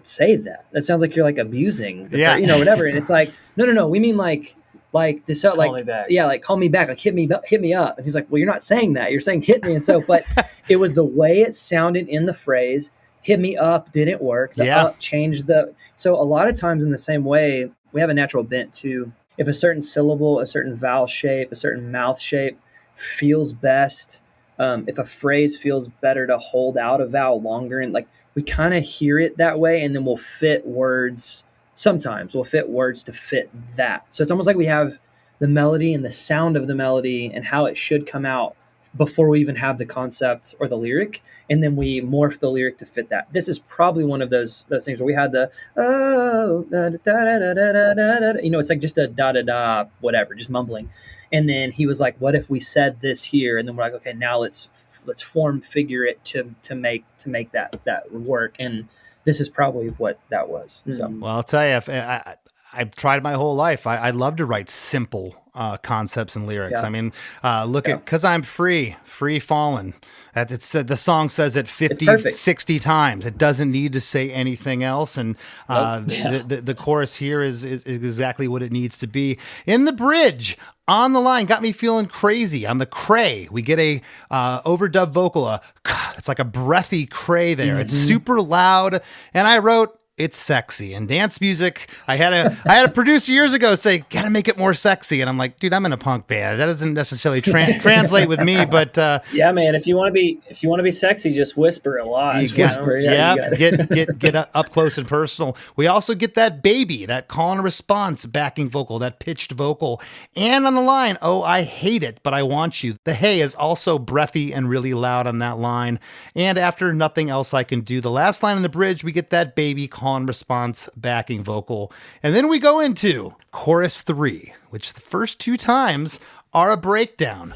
say that. That sounds like you're like abusing, whatever. And it's like, no. We mean like this, call me back. Yeah. Like call me back, like hit me up. And he's like, well, you're not saying that, you're saying hit me. And so, but it was the way it sounded in the phrase. Hit me up didn't work. The up changed so a lot of times in the same way, we have a natural bent to, if a certain syllable, a certain vowel shape, a certain mouth shape feels best, if a phrase feels better to hold out a vowel longer, and like we kind of hear it that way, and then we'll fit words. Sometimes we'll fit words to fit that. So it's almost like we have the melody and the sound of the melody and how it should come out before we even have the concept or the lyric, and then we morph the lyric to fit that. This is probably one of those things where we had the it's like just a da da da whatever, just mumbling. And then he was like, what if we said this here? And then we're like, okay, now let's form figure it to make that work. And this is probably what that was. So well, I'll tell you, I've tried my whole life. I love to write simple concepts and lyrics. Yeah. I mean, look at "'Cause I'm Free Fallin'." The song says it 50, 60 times. It doesn't need to say anything else. And the chorus here is exactly what it needs to be. In the bridge, "On the Line" got me feeling crazy. On the cray, we get a overdub vocal. It's like a breathy cray there. Mm-hmm. It's super loud. And I wrote, it's sexy. And dance music, I had a producer years ago say, gotta make it more sexy. And I'm like, dude, I'm in a punk band. That doesn't necessarily translate with me, but yeah, man, if you want to be sexy, just whisper a lot. Get up close and personal. We also get that baby, that call and response backing vocal, that pitched vocal. And on the line, "Oh, I hate it, but I want you." The hey is also breathy and really loud on that line. And after "Nothing Else I Can Do," the last line in the bridge, we get that baby call and response backing vocal. And then we go into chorus 3, which the first 2 times are a breakdown.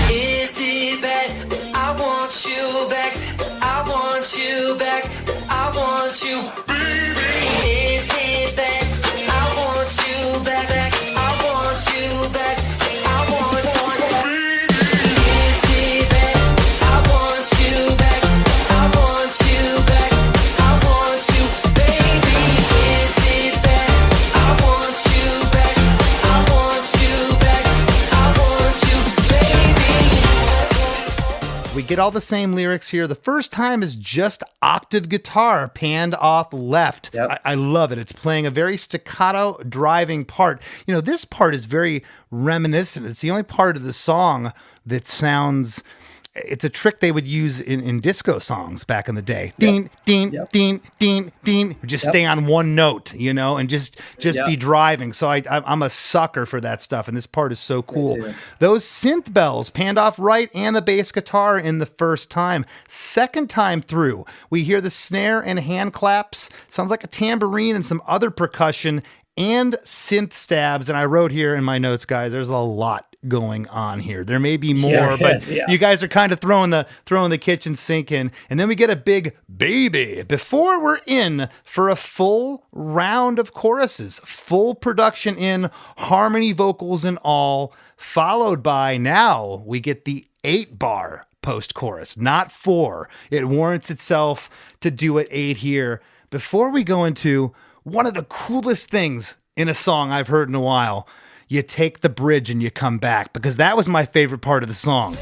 Is it bad that I want you back? I want you back. I want you, baby. Is it bad that I want you back? I want you back. I want you, baby. Is it bad? I want you back. I want you back. I want you, baby. Is it bad? I want you back. I want you back. I want you, baby. We get all the same lyrics here. The first time is just octave guitar panned off left. Yep. I love it. It's playing a very staccato driving part. This part is very reminiscent. It's the only part of the song that sounds... It's a trick they would use in disco songs back in the day. Ding, ding, ding, ding, ding. Just stay on one note, and just be driving. So I'm a sucker for that stuff, and this part is so cool. Those synth bells panned off right and the bass guitar in the first time. Second time through, we hear the snare and hand claps. Sounds like a tambourine and some other percussion and synth stabs. And I wrote here in my notes, guys, there's a lot going on here. There may be more, you guys are kind of throwing the kitchen sink in. And then we get a big baby before we're in for a full round of choruses, full production in, harmony vocals and all, followed by, now we get the 8-bar post-chorus, not 4. It warrants itself to do it 8 here. Before we go into one of the coolest things in a song I've heard in a while, you take the bridge and you come back, because that was my favorite part of the song.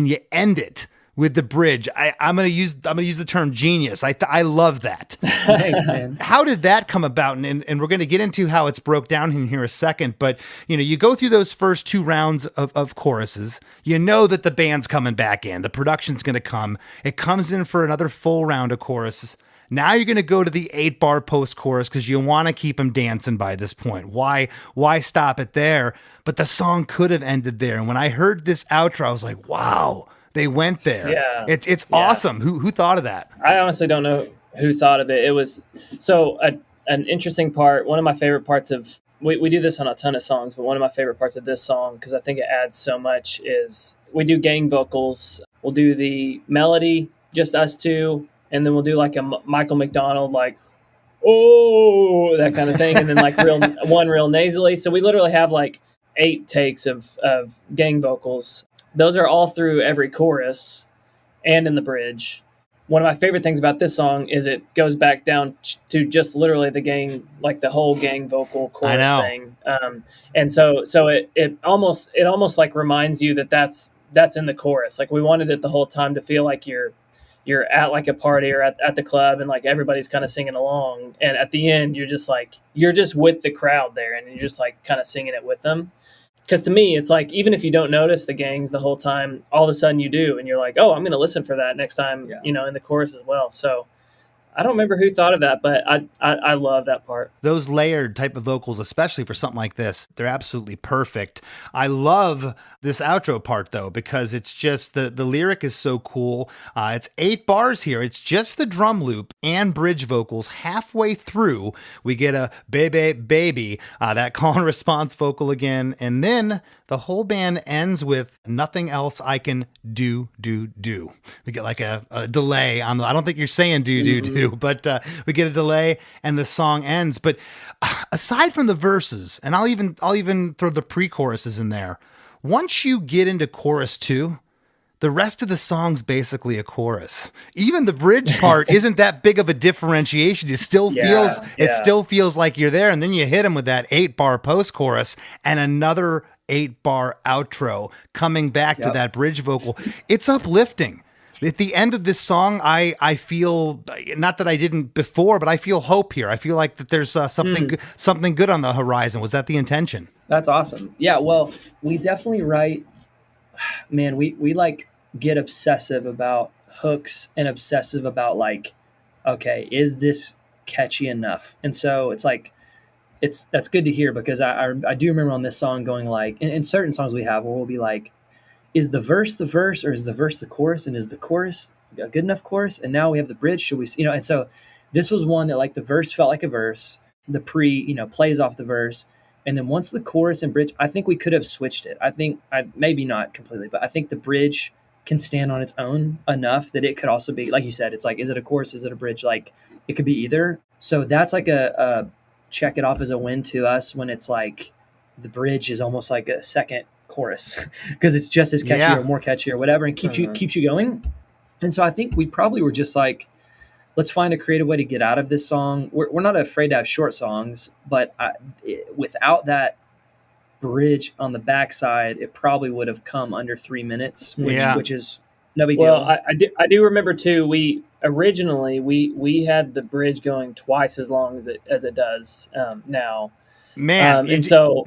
you end it with the bridge. I'm gonna use the term genius. I love that. Thanks, man. How did that come about? And we're going to get into how it's broke down in here a second. But you go through those first 2 rounds of choruses. You know that the band's coming back in. The production's going to come. It comes in for another full round of choruses. Now you're going to go to the 8-bar post-chorus because you want to keep them dancing by this point. Why stop it there? But the song could have ended there. And when I heard this outro, I was like, wow. They went there. Yeah. It's awesome. Who thought of that? I honestly don't know who thought of it. It was an interesting part. One of my favorite parts of, we do this on a ton of songs, but one of my favorite parts of this song, because I think it adds so much, is we do gang vocals. We'll do the melody, just us two, and then we'll do like a Michael McDonald, like, oh, that kind of thing, and then like real nasally. So we literally have like 8 takes of gang vocals. Those are all through every chorus and in the bridge. One of my favorite things about this song is it goes back down to just literally the gang, like the whole gang vocal chorus thing. And so it almost like reminds you that that's in the chorus. Like we wanted it the whole time to feel like you're at like a party or at the club and like everybody's kind of singing along. And at the end, you're just with the crowd there and you're just like kind of singing it with them. Because to me, it's like, even if you don't notice the gangs the whole time, all of a sudden you do. And you're like, oh, I'm going to listen for that next time, in the chorus as well. So I don't remember who thought of that, but I love that part. Those layered type of vocals, especially for something like this, they're absolutely perfect. I love this outro part, though, because it's just the lyric is so cool. It's 8 bars here. It's just the drum loop and bridge vocals. Halfway through, we get a baby, baby, that call and response vocal again. And then the whole band ends with nothing else I can do. We get like a delay on I don't think you're saying do, but we get a delay and the song ends. But aside from the verses, and I'll even throw the pre-choruses in there, once you get into chorus 2, the rest of the song's basically a chorus. Even the bridge part isn't that big of a differentiation. It still feels like you're there. And then you hit them with that 8-bar post-chorus and another 8-bar outro coming back to that bridge vocal. It's uplifting. At the end of this song, I feel, not that I didn't before, but I feel hope here. I feel like that there's something good on the horizon. Was that the intention? That's awesome. Yeah, well, we definitely write, man, we like get obsessive about hooks and obsessive about like, okay, is this catchy enough? And so it's like, that's good to hear, because I do remember on this song going like, in certain songs we have where we'll be like, is the verse or is the verse the chorus, and is the chorus a good enough chorus? And now we have the bridge. Should we, and so this was one that like the verse felt like a verse, the plays off the verse. And then once the chorus and bridge, I think we could have switched it. I think maybe not completely, but I think the bridge can stand on its own enough that it could also be, like you said, it's like, is it a chorus? Is it a bridge? Like it could be either. So that's like a check it off as a win to us when it's like the bridge is almost like a second chorus because it's just as catchy or more catchy or whatever, and keeps you going. And so I think we probably were just like, let's find a creative way to get out of this song. We're not afraid to have short songs, but without that bridge on the backside, it probably would have come under 3 minutes, which is no big deal. Well, I do remember too, we originally we had the bridge going twice as long as it does now. Man, and so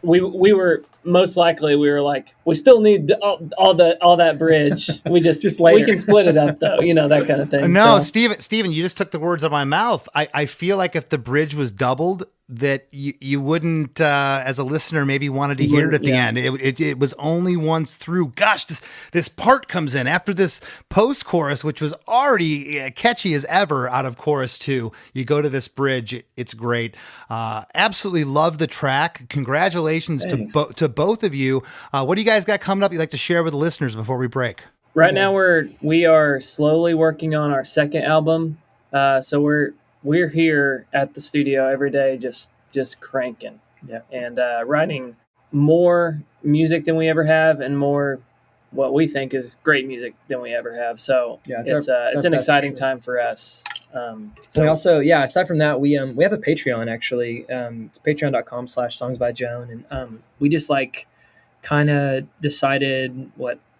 we were most likely we were like, we still need all that bridge. We just we can split it up though, that kind of thing. No, so. Steven, you just took the words out of my mouth. I feel like if the bridge was doubled, that you wouldn't, as a listener, maybe wanted to hear it at the end. It was only once through. Gosh, this part comes in after this post-chorus, which was already catchy as ever out of chorus 2. You go to this bridge. It's great. Absolutely love the track. Congratulations to both of you. What do you guys got coming up you'd like to share with the listeners before we break? Right now we are slowly working on our second album. So we're here at the studio every day, just cranking, and writing more music than we ever have, and more what we think is great music than we ever have. So it's an exciting time for us. So we also, aside from that, we have a Patreon actually. It's patreon.com/songsbyjoan, and we just like kind of decided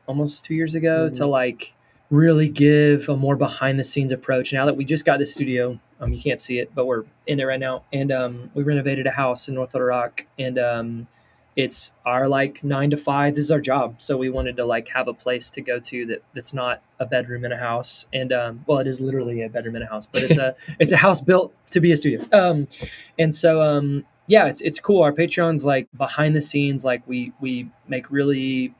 almost 2 years ago to like really give a more behind the scenes approach. Now that we just got the studio, you can't see it, but we're in it right now. And we renovated a house in North Little Rock, and it's our like 9 to 5. This is our job. So we wanted to like have a place to go to that's not a bedroom in a house. And well, it is literally a bedroom in a house, but it's a house built to be a studio. And so yeah, it's cool. Our Patreon's like behind the scenes, like we make really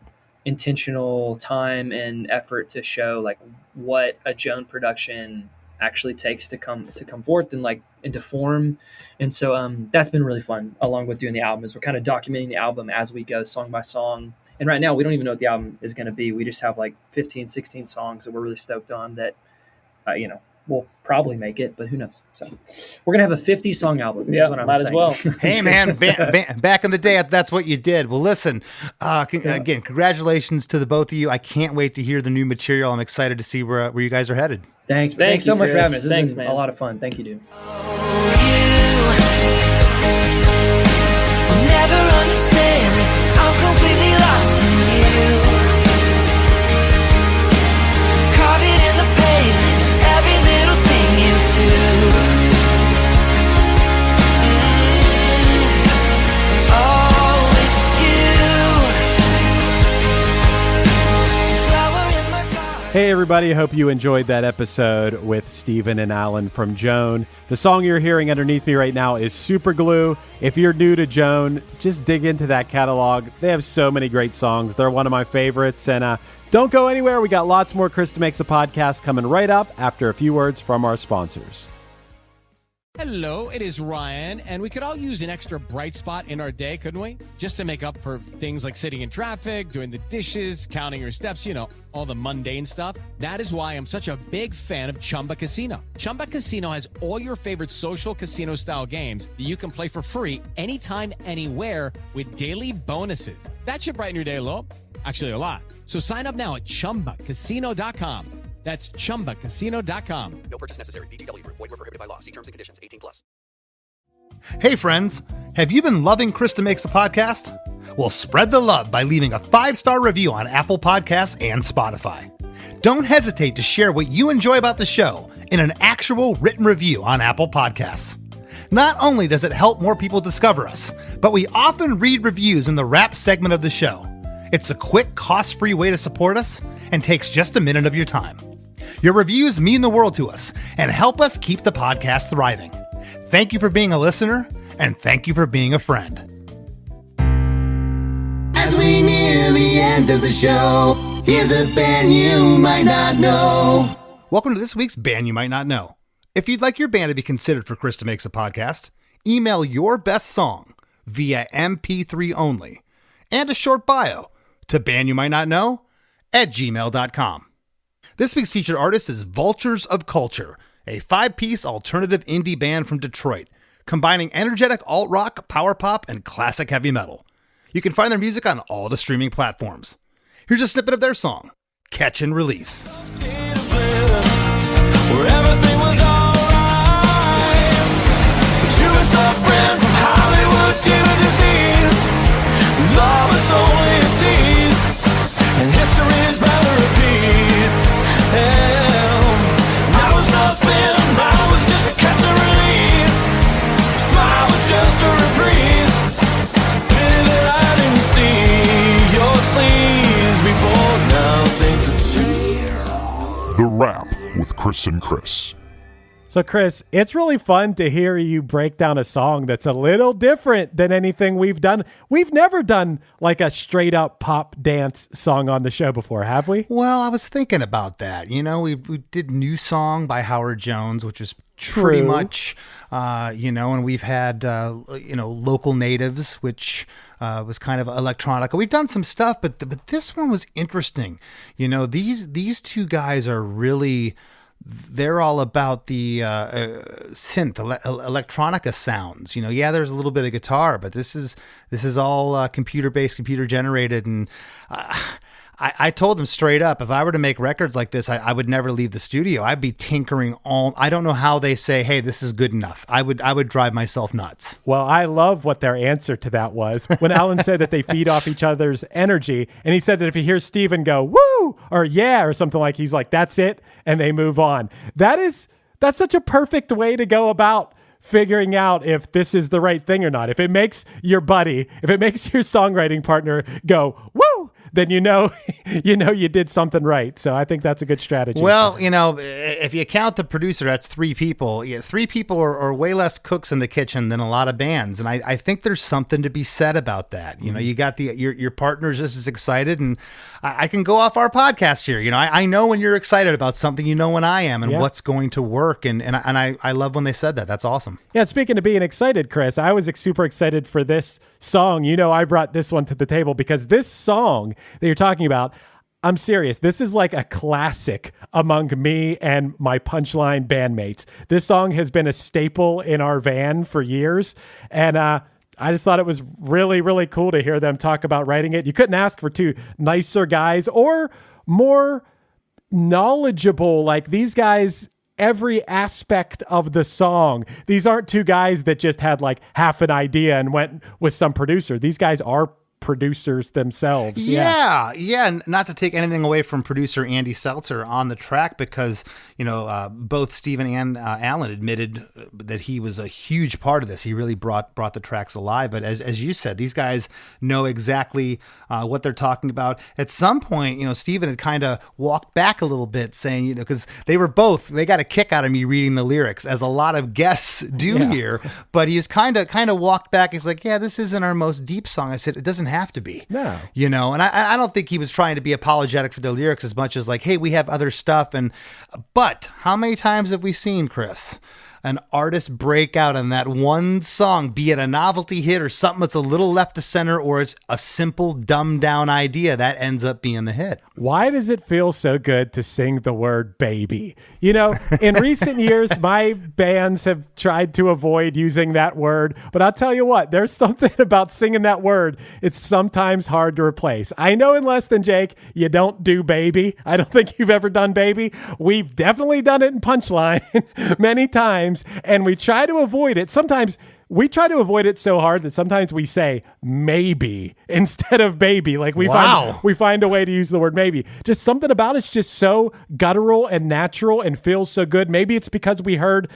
intentional time and effort to show like what a Joan production actually takes to come forth and like into form. And so that's been really fun, along with doing the album, is we're kind of documenting the album as we go, song by song. And right now we don't even know what the album is going to be. We just have like 15, 16 songs that we're really stoked on that, we'll probably make it, but who knows? So we're going to have a 50 song album. Yeah, might as well. Hey man, back in the day, that's what you did. Well, listen, again, congratulations to the both of you. I can't wait to hear the new material. I'm excited to see where you guys are headed. Thanks so much for having us. Thanks, man. A lot of fun. Thank you, dude. Never understand it. I'm completely lost in you. Carve it in the pavement, every little thing you do. Oh, it's you. Flower in my garden. Hey everybody, I hope you enjoyed that episode with Stephen and Alan from Joan. The song you're hearing underneath me right now is Super Glue. If you're new to Joan, just dig into that catalog. They have so many great songs. They're one of my favorites. And don't go anywhere. We got lots more Chris DeMakes a Podcast coming right up after a few words from our sponsors. Hello, it is Ryan, and we could all use an extra bright spot in our day, couldn't we? Just to make up for things like sitting in traffic, doing the dishes, counting your steps, all the mundane stuff. That is why I'm such a big fan of Chumba Casino. Chumba Casino has all your favorite social casino-style games that you can play for free anytime, anywhere with daily bonuses. That should brighten your day a little. Actually, a lot. So sign up now at ChumbaCasino.com. That's ChumbaCasino.com. No purchase necessary. VGW Group. Void where prohibited by law. See terms and conditions. 18+. Hey friends, have you been loving Chris DeMakes a Podcast? Well, spread the love by leaving a 5-star review on Apple Podcasts and Spotify. Don't hesitate to share what you enjoy about the show in an actual written review on Apple Podcasts. Not only does it help more people discover us, but we often read reviews in the wrap segment of the show. It's a quick, cost-free way to support us and takes just a minute of your time. Your reviews mean the world to us and help us keep the podcast thriving. Thank you for being a listener, and thank you for being a friend. As we near the end of the show, here's a band you might not know. Welcome to this week's Band You Might Not Know. If you'd like your band to be considered for Chris DeMakes a Podcast, email your best song via MP3 only and a short bio to bandyoumightnotknow@gmail.com. This week's featured artist is Vultures of Culture, a 5-piece alternative indie band from Detroit, combining energetic alt-rock, power pop, and classic heavy metal. You can find their music on all the streaming platforms. Here's a snippet of their song, Catch and Release. Where everything was alright, but you and some friend from Hollywood demon disease. Love is only a tease, and history is bound to repeat. Now was nothing, now was just a catch and release. Smile was just a reprise. Pity that I didn't see your sleeves before. Now things have changed. The Wrap with Chris and Chris. So Chris, it's really fun to hear you break down a song that's a little different than anything we've done. We've never done like a straight up pop dance song on the show before, have we? Well, I was thinking about that. We did New Song by Howard Jones, which was pretty much, and we've had, Local Natives, which was kind of electronica. We've done some stuff, but this one was interesting. These two guys are really... They're all about the synth, electronica sounds. There's a little bit of guitar, but this is all computer-based, computer-generated, and I told him straight up, if I were to make records like this, I would never leave the studio. I'd be tinkering I don't know how they say, hey, this is good enough. I would drive myself nuts. Well, I love what their answer to that was when Alan said that they feed off each other's energy. And he said that if he hears Steven go, woo, or yeah, or something like, he's like, that's it. And they move on. That's such a perfect way to go about figuring out if this is the right thing or not. If it makes your buddy, if it makes your songwriting partner go, woo, then you know you did something right. So I think that's a good strategy. Well, if you count the producer, that's 3 people. Yeah, 3 people are way less cooks in the kitchen than a lot of bands. And I think there's something to be said about that. You got your partner's just as excited. And I can go off our podcast here. I know when you're excited about something, when I am and what's going to work. And I love when they said that. That's awesome. Yeah, speaking of being excited, Chris, I was super excited for this song. I brought this one to the table because this song that you're talking about, I'm serious. This is like a classic among me and my Punchline bandmates. This song has been a staple in our van for years. And I just thought it was really, really cool to hear them talk about writing it. You couldn't ask for 2 nicer guys or more knowledgeable. Like these guys, every aspect of the song. These aren't 2 guys that just had like half an idea and went with some producer. These guys are producers themselves. Yeah. Not to take anything away from producer Andy Seltzer on the track, because both Steven and Alan admitted that he was a huge part of this. He really brought the tracks alive. But as you said, these guys know exactly what they're talking about. At some point, Steven had kind of walked back a little bit, saying, because they got a kick out of me reading the lyrics, as a lot of guests do here. But he's kind of walked back. He's like, yeah, this isn't our most deep song. I said, it doesn't have to be. No. And I don't think he was trying to be apologetic for their lyrics as much as like, hey, we have other stuff. But how many times have we seen, Chris, an artist break out on that one song, be it a novelty hit or something that's a little left to center, or it's a simple dumbed down idea that ends up being the hit? Why does it feel so good to sing the word baby? In recent years, my bands have tried to avoid using that word, but I'll tell you what, there's something about singing that word. It's sometimes hard to replace. I know in Less Than Jake, you don't do baby. I don't think you've ever done baby. We've definitely done it in Punchline many times. And we try to avoid it. Sometimes we try to avoid it so hard that sometimes we say maybe instead of baby. Like we find a way to use the word maybe. Just something about it's just so guttural and natural and feels so good. Maybe it's because we heard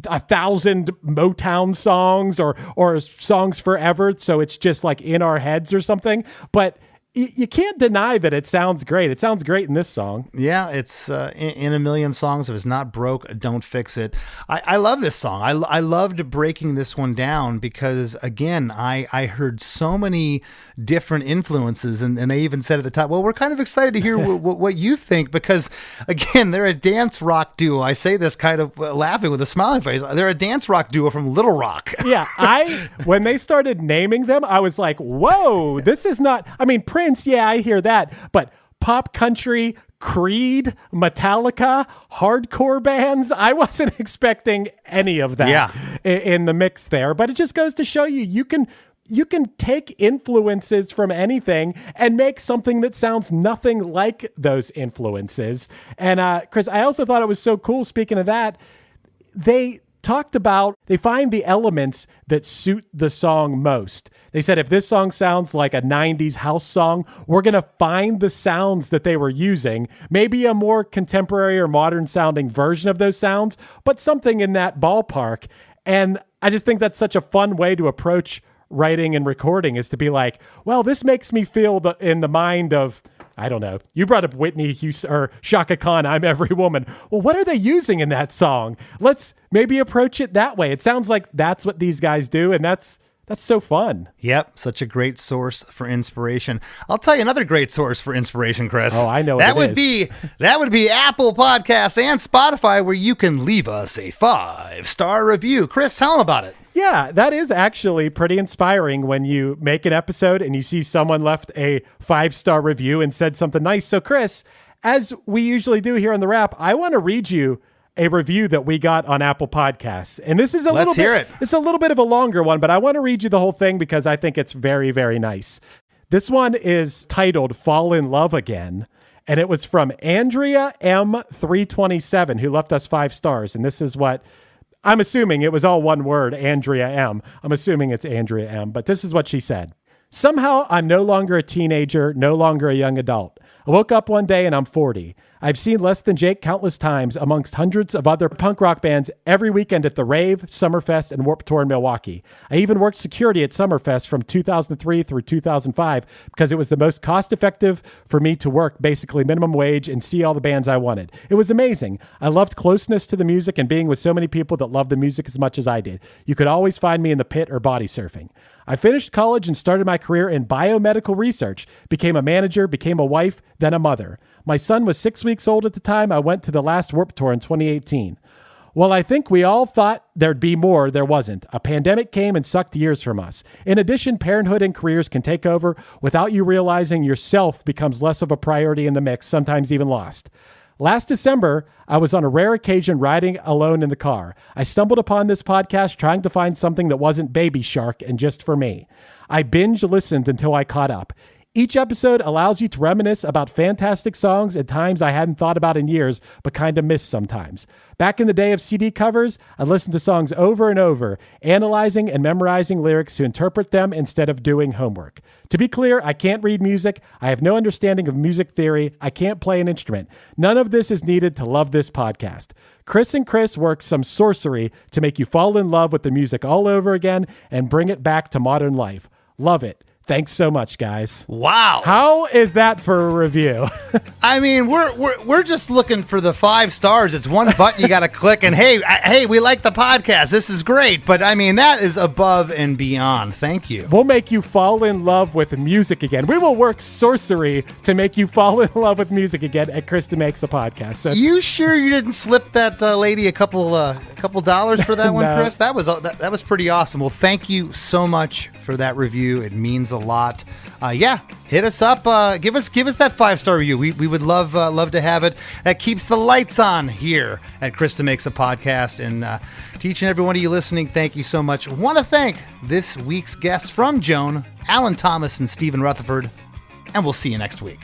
1,000 Motown songs or songs forever, so it's just like in our heads or something. But you can't deny that it sounds great. It sounds great in this song. Yeah, it's in a million songs. If it's not broke, don't fix it. I love this song. I loved breaking this one down because, again, I heard so many different influences, and they even said at the top, well, we're kind of excited to hear what you think, because, again, they're a dance rock duo. I say this kind of laughing with a smiling face. They're a dance rock duo from Little Rock. Yeah, when they started naming them, I was like, whoa, this is not, Prince, yeah, I hear that, but pop country, Creed, Metallica, hardcore bands, I wasn't expecting any of that in the mix there, but it just goes to show you can take influences from anything and make something that sounds nothing like those influences. And Chris, I also thought it was so cool, speaking of that, they talked about, they find the elements that suit the song most. They said, if this song sounds like a 90s house song, we're going to find the sounds that they were using, maybe a more contemporary or modern sounding version of those sounds, but something in that ballpark. And I just think that's such a fun way to approach writing and recording, is to be like, well, this makes me feel in the mind of, I don't know. You brought up Whitney Houston or Chaka Khan, I'm Every Woman. Well, what are they using in that song? Let's maybe approach it that way. It sounds like that's what these guys do, and that's so fun. Yep, such a great source for inspiration. I'll tell you another great source for inspiration, Chris. Oh, I know that would be Apple Podcasts and Spotify, where you can leave us a 5-star review. Chris, tell them about it. Yeah, that is actually pretty inspiring when you make an episode and you see someone left a 5-star review and said something nice. So, Chris, as we usually do here on The Wrap, I want to read you a review that we got on Apple Podcasts. And this is it's a little bit of a longer one, but I want to read you the whole thing because I think it's very, very nice. This one is titled Fall in Love Again. And it was from Andrea M327, who left us 5 stars. And this is what I'm assuming it was all one word, Andrea M. I'm assuming it's Andrea M. But this is what she said. Somehow I'm no longer a teenager, no longer a young adult. I woke up one day and I'm 40. I've seen Less Than Jake countless times amongst hundreds of other punk rock bands every weekend at the Rave, Summerfest, and Warped Tour in Milwaukee. I even worked security at Summerfest from 2003 through 2005 because it was the most cost-effective for me to work basically minimum wage and see all the bands I wanted. It was amazing. I loved closeness to the music and being with so many people that loved the music as much as I did. You could always find me in the pit or body surfing. I finished college and started my career in biomedical research, became a manager, became a wife, then a mother. My son was 6 weeks old at the time I went to the last Warped Tour in 2018. Well, I think we all thought there'd be more, there wasn't. A pandemic came and sucked years from us. In addition, parenthood and careers can take over without you realizing yourself becomes less of a priority in the mix, sometimes even lost. Last December, I was on a rare occasion riding alone in the car. I stumbled upon this podcast trying to find something that wasn't Baby Shark and just for me. I binge listened until I caught up. Each episode allows you to reminisce about fantastic songs at times I hadn't thought about in years, but kind of missed sometimes. Back in the day of CD covers, I listened to songs over and over, analyzing and memorizing lyrics to interpret them instead of doing homework. To be clear, I can't read music. I have no understanding of music theory. I can't play an instrument. None of this is needed to love this podcast. Chris and Chris work some sorcery to make you fall in love with the music all over again and bring it back to modern life. Love it. Thanks so much, guys. Wow. How is that for a review? I mean, we're just looking for the 5 stars. It's one button you got to click, and hey, we like the podcast. This is great. But I mean, that is above and beyond. Thank you. We'll make you fall in love with music again. We will work sorcery to make you fall in love with music again at Chris DeMakes a podcast. So, you sure you didn't slip that lady a couple dollars for that one, No. Chris? That was pretty awesome. Well, thank you so much for that review. It means a lot. Hit us up. Give us that 5-star review. We would love to have it. That keeps the lights on here at Chris DeMakes a podcast. And to each and every one of you listening, thank you so much. Want to thank this week's guests from Joan, Alan Thomas, and Stephen Rutherford. And we'll see you next week.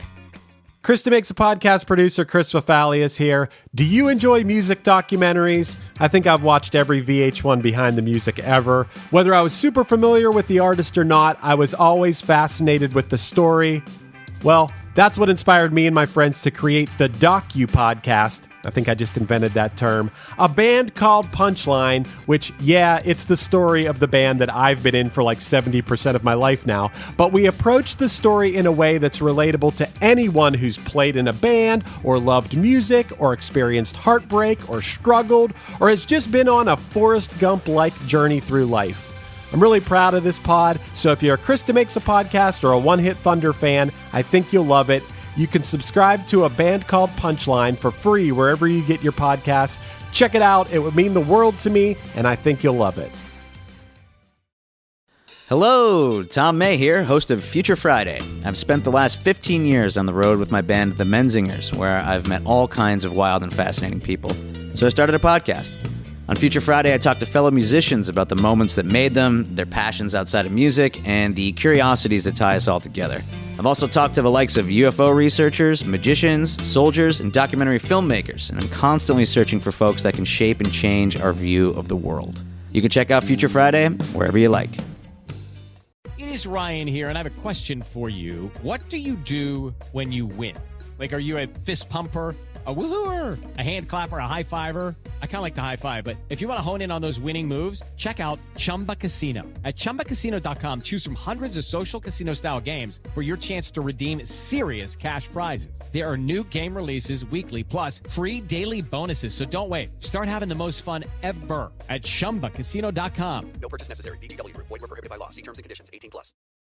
Chris DeMakes a podcast producer, Chris Fafalius here. Do you enjoy music documentaries? I think I've watched every VH1 Behind the Music ever. Whether I was super familiar with the artist or not, I was always fascinated with the story. Well, that's what inspired me and my friends to create the Docu Podcast. I think I just invented that term. A band called Punchline, which, it's the story of the band that I've been in for like 70% of my life now. But we approach the story in a way that's relatable to anyone who's played in a band, or loved music, or experienced heartbreak, or struggled, or has just been on a Forrest Gump-like journey through life. I'm really proud of this pod, so if you're a Chris DeMakes a podcast or a One Hit Thunder fan, I think you'll love it. You can subscribe to a band called Punchline for free wherever you get your podcasts. Check it out. It would mean the world to me, and I think you'll love it. Hello, Tom May here, host of Future Friday. I've spent the last 15 years on the road with my band, The Menzingers, where I've met all kinds of wild and fascinating people. So I started a podcast. On Future Friday, I talk to fellow musicians about the moments that made them, their passions outside of music, and the curiosities that tie us all together. I've also talked to the likes of UFO researchers, magicians, soldiers, and documentary filmmakers, and I'm constantly searching for folks that can shape and change our view of the world. You can check out Future Friday wherever you like. It is Ryan here, and I have a question for you. What do you do when you win? Like, are you a fist pumper, a woohooer, a hand clapper, a high fiver? I kind of like the high five, but if you want to hone in on those winning moves, check out Chumba Casino. At ChumbaCasino.com, choose from hundreds of social casino-style games for your chance to redeem serious cash prizes. There are new game releases weekly, plus free daily bonuses, so don't wait. Start having the most fun ever at ChumbaCasino.com. No purchase necessary. VGW Group. Void where prohibited by law. See terms and conditions. 18+.